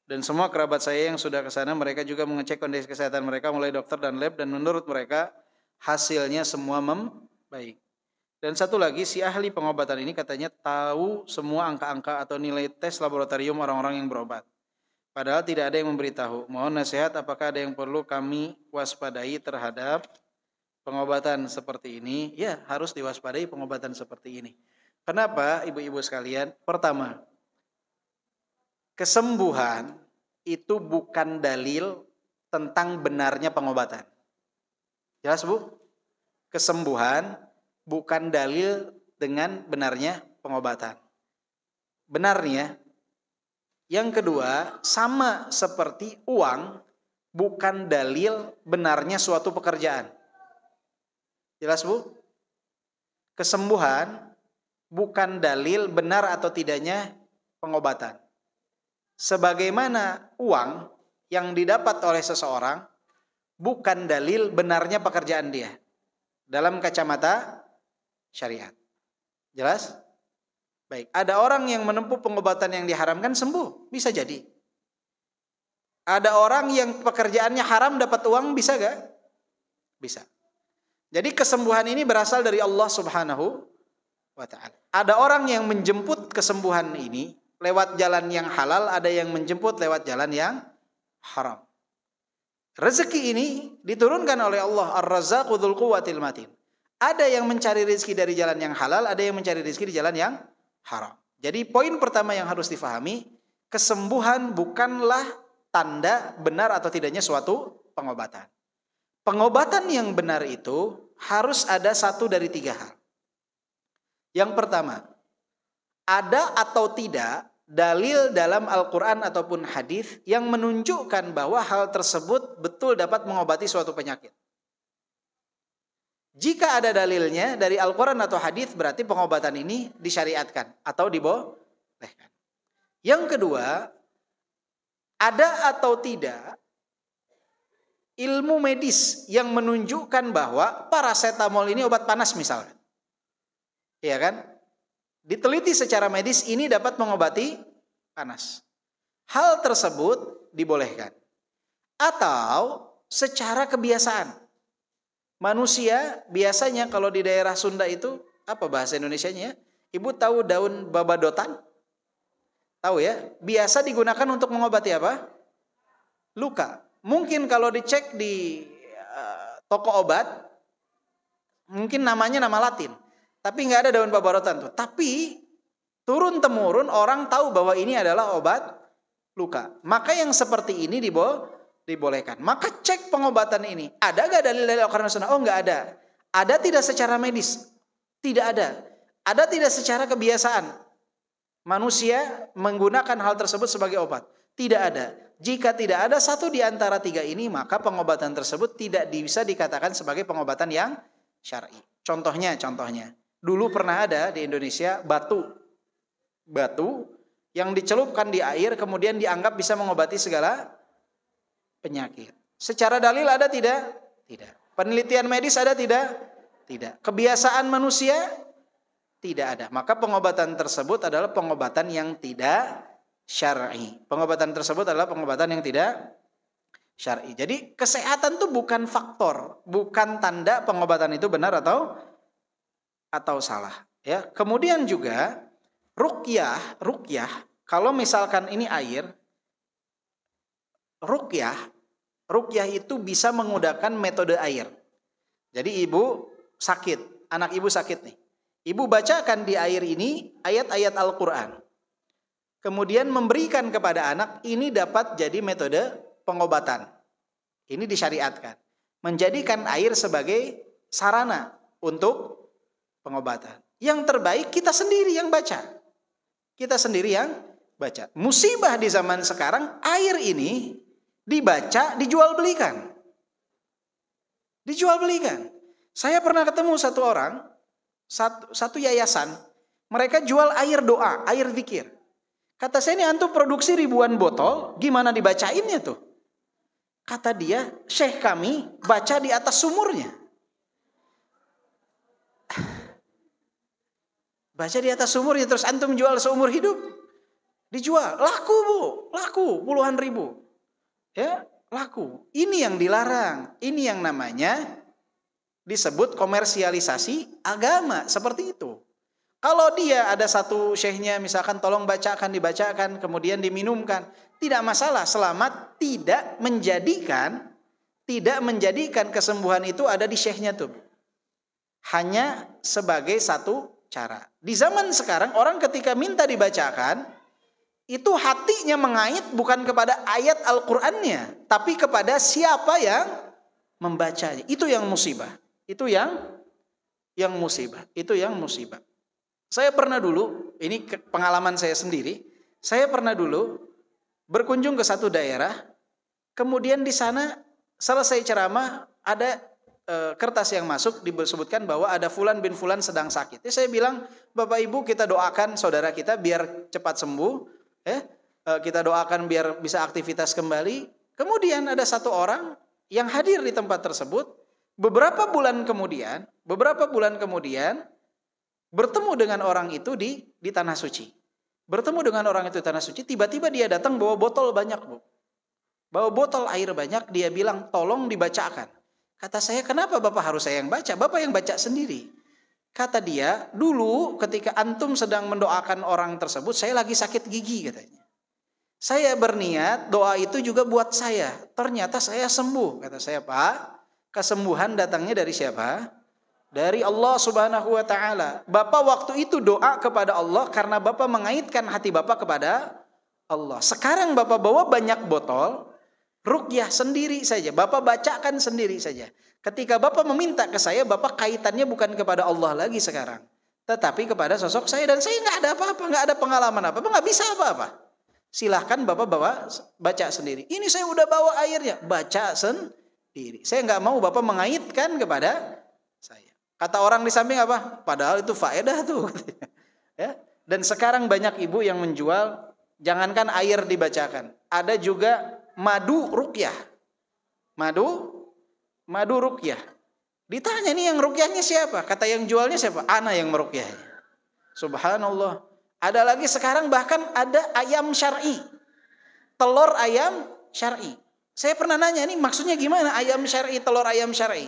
Dan semua kerabat saya yang sudah ke sana, mereka juga mengecek kondisi kesehatan mereka mulai dokter dan lab, dan menurut mereka hasilnya semua membaik. Dan satu lagi, si ahli pengobatan ini katanya tahu semua angka-angka atau nilai tes laboratorium orang-orang yang berobat. Padahal tidak ada yang memberitahu. Mohon nasihat, apakah ada yang perlu kami waspadai terhadap pengobatan seperti ini? Ya, harus diwaspadai pengobatan seperti ini. Kenapa, ibu-ibu sekalian? Pertama, kesembuhan itu bukan dalil tentang benarnya pengobatan. Jelas, Bu? Kesembuhan bukan dalil dengan benarnya pengobatan. Benarnya. Yang kedua, sama seperti uang bukan dalil benarnya suatu pekerjaan. Jelas, Bu? Kesembuhan bukan dalil benar atau tidaknya pengobatan. Sebagaimana uang yang didapat oleh seseorang bukan dalil benarnya pekerjaan dia dalam kacamata syariat. Jelas? Baik, ada orang yang menempuh pengobatan yang diharamkan sembuh, bisa jadi. Ada orang yang pekerjaannya haram dapat uang, bisa gak? Bisa. Jadi kesembuhan ini berasal dari Allah Subhanahu wa ta'ala. Ada orang yang menjemput kesembuhan ini lewat jalan yang halal, ada yang menjemput lewat jalan yang haram. Rezeki ini diturunkan oleh Allah, Ar-Razzaqu dzul quwwatil matin. Ada yang mencari rezeki dari jalan yang halal, ada yang mencari rezeki di jalan yang haram. Jadi poin pertama yang harus difahami, kesembuhan bukanlah tanda benar atau tidaknya suatu pengobatan. Pengobatan yang benar itu harus ada satu dari tiga hal. Yang pertama, ada atau tidak dalil dalam Al-Quran ataupun hadis yang menunjukkan bahwa hal tersebut betul dapat mengobati suatu penyakit. Jika ada dalilnya dari Al-Quran atau hadis, berarti pengobatan ini disyariatkan atau dibolehkan. Yang kedua, ada atau tidak ilmu medis yang menunjukkan bahwa parasetamol ini obat panas misalnya. Iya kan? Diteliti secara medis ini dapat mengobati panas. Hal tersebut dibolehkan. Atau secara kebiasaan. Manusia biasanya kalau di daerah Sunda itu, apa bahasa Indonesianya ya? Ibu tahu daun babadotan? Tahu ya? Biasa digunakan untuk mengobati apa? Luka. Mungkin kalau dicek di toko obat, mungkin namanya nama Latin. Tapi nggak ada daun babadotan tuh. Tapi turun-temurun orang tahu bahwa ini adalah obat luka. Maka yang seperti ini dibolehkan. Maka cek pengobatan ini. Ada nggak dalil dari Al-Quran dan Sunnah? Oh nggak ada. Ada tidak secara medis? Tidak ada. Ada tidak secara kebiasaan? Manusia menggunakan hal tersebut sebagai obat? Tidak ada. Jika tidak ada satu di antara tiga ini, maka pengobatan tersebut tidak bisa dikatakan sebagai pengobatan yang syar'i. Contohnya. Dulu pernah ada di Indonesia batu yang dicelupkan di air kemudian dianggap bisa mengobati segala penyakit. Secara dalil ada tidak? Tidak. Penelitian medis ada tidak? Tidak. Kebiasaan manusia? Tidak ada. Maka pengobatan tersebut adalah pengobatan yang tidak syar'i. Pengobatan tersebut adalah pengobatan yang tidak syar'i. Jadi kesehatan itu bukan faktor, bukan tanda pengobatan itu benar atau salah. Ya. Kemudian juga ruqyah, kalau misalkan ini air, ruqyah itu bisa menggunakan metode air. Jadi ibu sakit, anak ibu sakit nih. Ibu bacakan di air ini ayat-ayat Al-Quran. Kemudian memberikan kepada anak, ini dapat jadi metode pengobatan. Ini disyariatkan. Menjadikan air sebagai sarana untuk pengobatan. Yang terbaik kita sendiri yang baca. Musibah di zaman sekarang, air ini dibaca, dijual belikan. Saya pernah ketemu satu orang, satu yayasan, mereka jual air doa, air zikir. Kata saya, ini antum produksi ribuan botol, gimana dibacainnya tuh? Kata dia, syekh kami baca di atas sumurnya. Baca di atas sumurnya, terus antum jual seumur hidup. Dijual, laku bu, puluhan ribu. Ya, laku. Ini yang dilarang. Ini yang namanya disebut komersialisasi agama, seperti itu. Kalau dia ada satu syekhnya misalkan tolong dibacakan, kemudian diminumkan, tidak masalah selama tidak menjadikan kesembuhan itu ada di syekhnya tuh. Hanya sebagai satu cara. Di zaman sekarang orang ketika minta dibacakan, itu hatinya mengait bukan kepada ayat Al-Qur'annya, tapi kepada siapa yang membacanya. Itu yang musibah. Itu yang musibah. Saya pernah dulu, ini pengalaman saya sendiri, saya pernah dulu berkunjung ke satu daerah, kemudian di sana selesai ceramah ada kertas yang masuk disebutkan bahwa ada fulan bin fulan sedang sakit. Jadi saya bilang, Bapak Ibu kita doakan saudara kita biar cepat sembuh, kita doakan biar bisa aktivitas kembali. Kemudian ada satu orang yang hadir di tempat tersebut, beberapa bulan kemudian bertemu dengan orang itu di tanah suci. Tiba-tiba dia datang bawa botol banyak, Bu. Bawa botol air banyak, dia bilang tolong dibacakan. Kata saya, kenapa Bapak harus saya yang baca? Bapak yang baca sendiri. Kata dia, dulu ketika antum sedang mendoakan orang tersebut, saya lagi sakit gigi katanya. Saya berniat doa itu juga buat saya. Ternyata saya sembuh. Kata saya, Pak, kesembuhan datangnya dari siapa? Dari Allah Subhanahu wa ta'ala. Bapak waktu itu doa kepada Allah karena Bapak mengaitkan hati Bapak kepada Allah. Sekarang Bapak bawa banyak botol, ruqyah sendiri saja. Bapak bacakan sendiri saja. Ketika Bapak meminta ke saya, Bapak kaitannya bukan kepada Allah lagi sekarang, tetapi kepada sosok saya, dan saya nggak ada apa-apa, nggak ada pengalaman apa-apa, nggak bisa apa-apa. Silahkan Bapak baca sendiri. Ini saya udah bawa airnya, baca sendiri. Saya nggak mau Bapak mengaitkan kepada saya. Kata orang di samping apa? Padahal itu faedah tuh. Ya. Dan sekarang banyak ibu yang menjual, jangankan air dibacakan, ada juga madu ruqyah. Madu ruqyah. Ditanya nih yang ruqyahnya siapa? Kata yang jualnya siapa? Ana yang meruqyahnya. Subhanallah. Ada lagi sekarang bahkan ada ayam syar'i. Telur ayam syar'i. Saya pernah nanya nih maksudnya gimana ayam syar'i, telur ayam syar'i?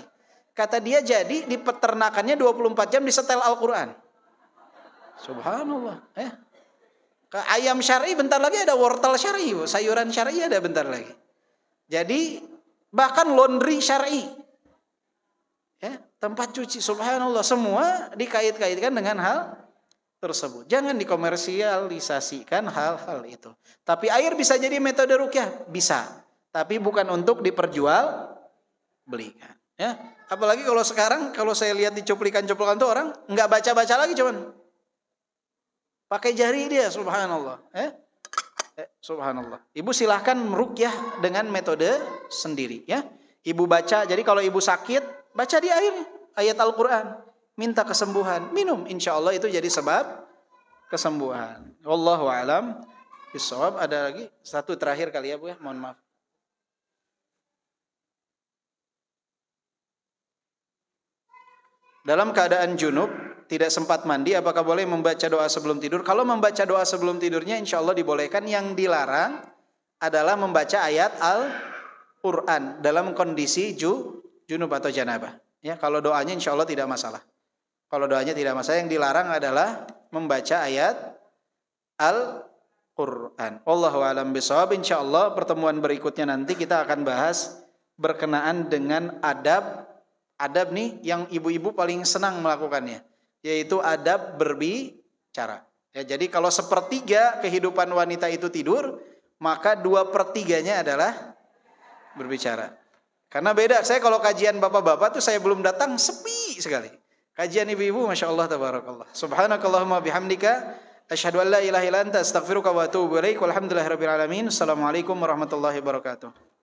Kata dia jadi di peternakannya 24 jam disetel Al-Quran. Subhanallah. Ayam syar'i bentar lagi ada wortel syar'i, sayuran syar'i ada bentar lagi. Jadi bahkan laundry syar'i. Tempat cuci, subhanallah, semua dikait-kaitkan dengan hal tersebut. Jangan dikomersialisasikan hal-hal itu. Tapi air bisa jadi metode ruqyah, bisa. Tapi bukan untuk diperjual-belikan. Ya, apalagi kalau sekarang, kalau saya lihat di cuplikan-cuplikan tuh orang nggak baca-baca lagi, cuman pakai jari dia, subhanallah. Subhanallah. Ibu silahkan meruqyah dengan metode sendiri. Ya, ibu baca. Jadi kalau ibu sakit, baca di air ayat Al-Quran, minta kesembuhan, minum, insya Allah itu jadi sebab kesembuhan. Wallahu a'lam bishawab. Ada lagi satu terakhir kali ya Bu ya, mohon maaf. Dalam keadaan junub, tidak sempat mandi, apakah boleh membaca doa sebelum tidur? Kalau membaca doa sebelum tidurnya insya Allah dibolehkan. Yang dilarang adalah membaca ayat Al-Quran dalam kondisi junub atau janabah. Ya, kalau doanya insya Allah tidak masalah. Kalau doanya tidak masalah, yang dilarang adalah membaca ayat Al-Quran. Wallahu a'lam bishawab. Insya Allah pertemuan berikutnya nanti kita akan bahas berkenaan dengan adab nih yang ibu-ibu paling senang melakukannya, yaitu adab berbicara. Ya, jadi kalau 1/3 kehidupan wanita itu tidur, maka 2/3-nya adalah berbicara. Karena beda, saya kalau kajian bapak-bapak tuh saya belum datang, sepi sekali. Kajian ibu-ibu, masya Allah, tabarakallah. Subhanakallahumma bihamdika, asyhadu an la ilaha illa anta, astaghfiruka wa atubu ilaik. Walhamdulillahirabbil alamin. Assalamualaikum warahmatullahi wabarakatuh.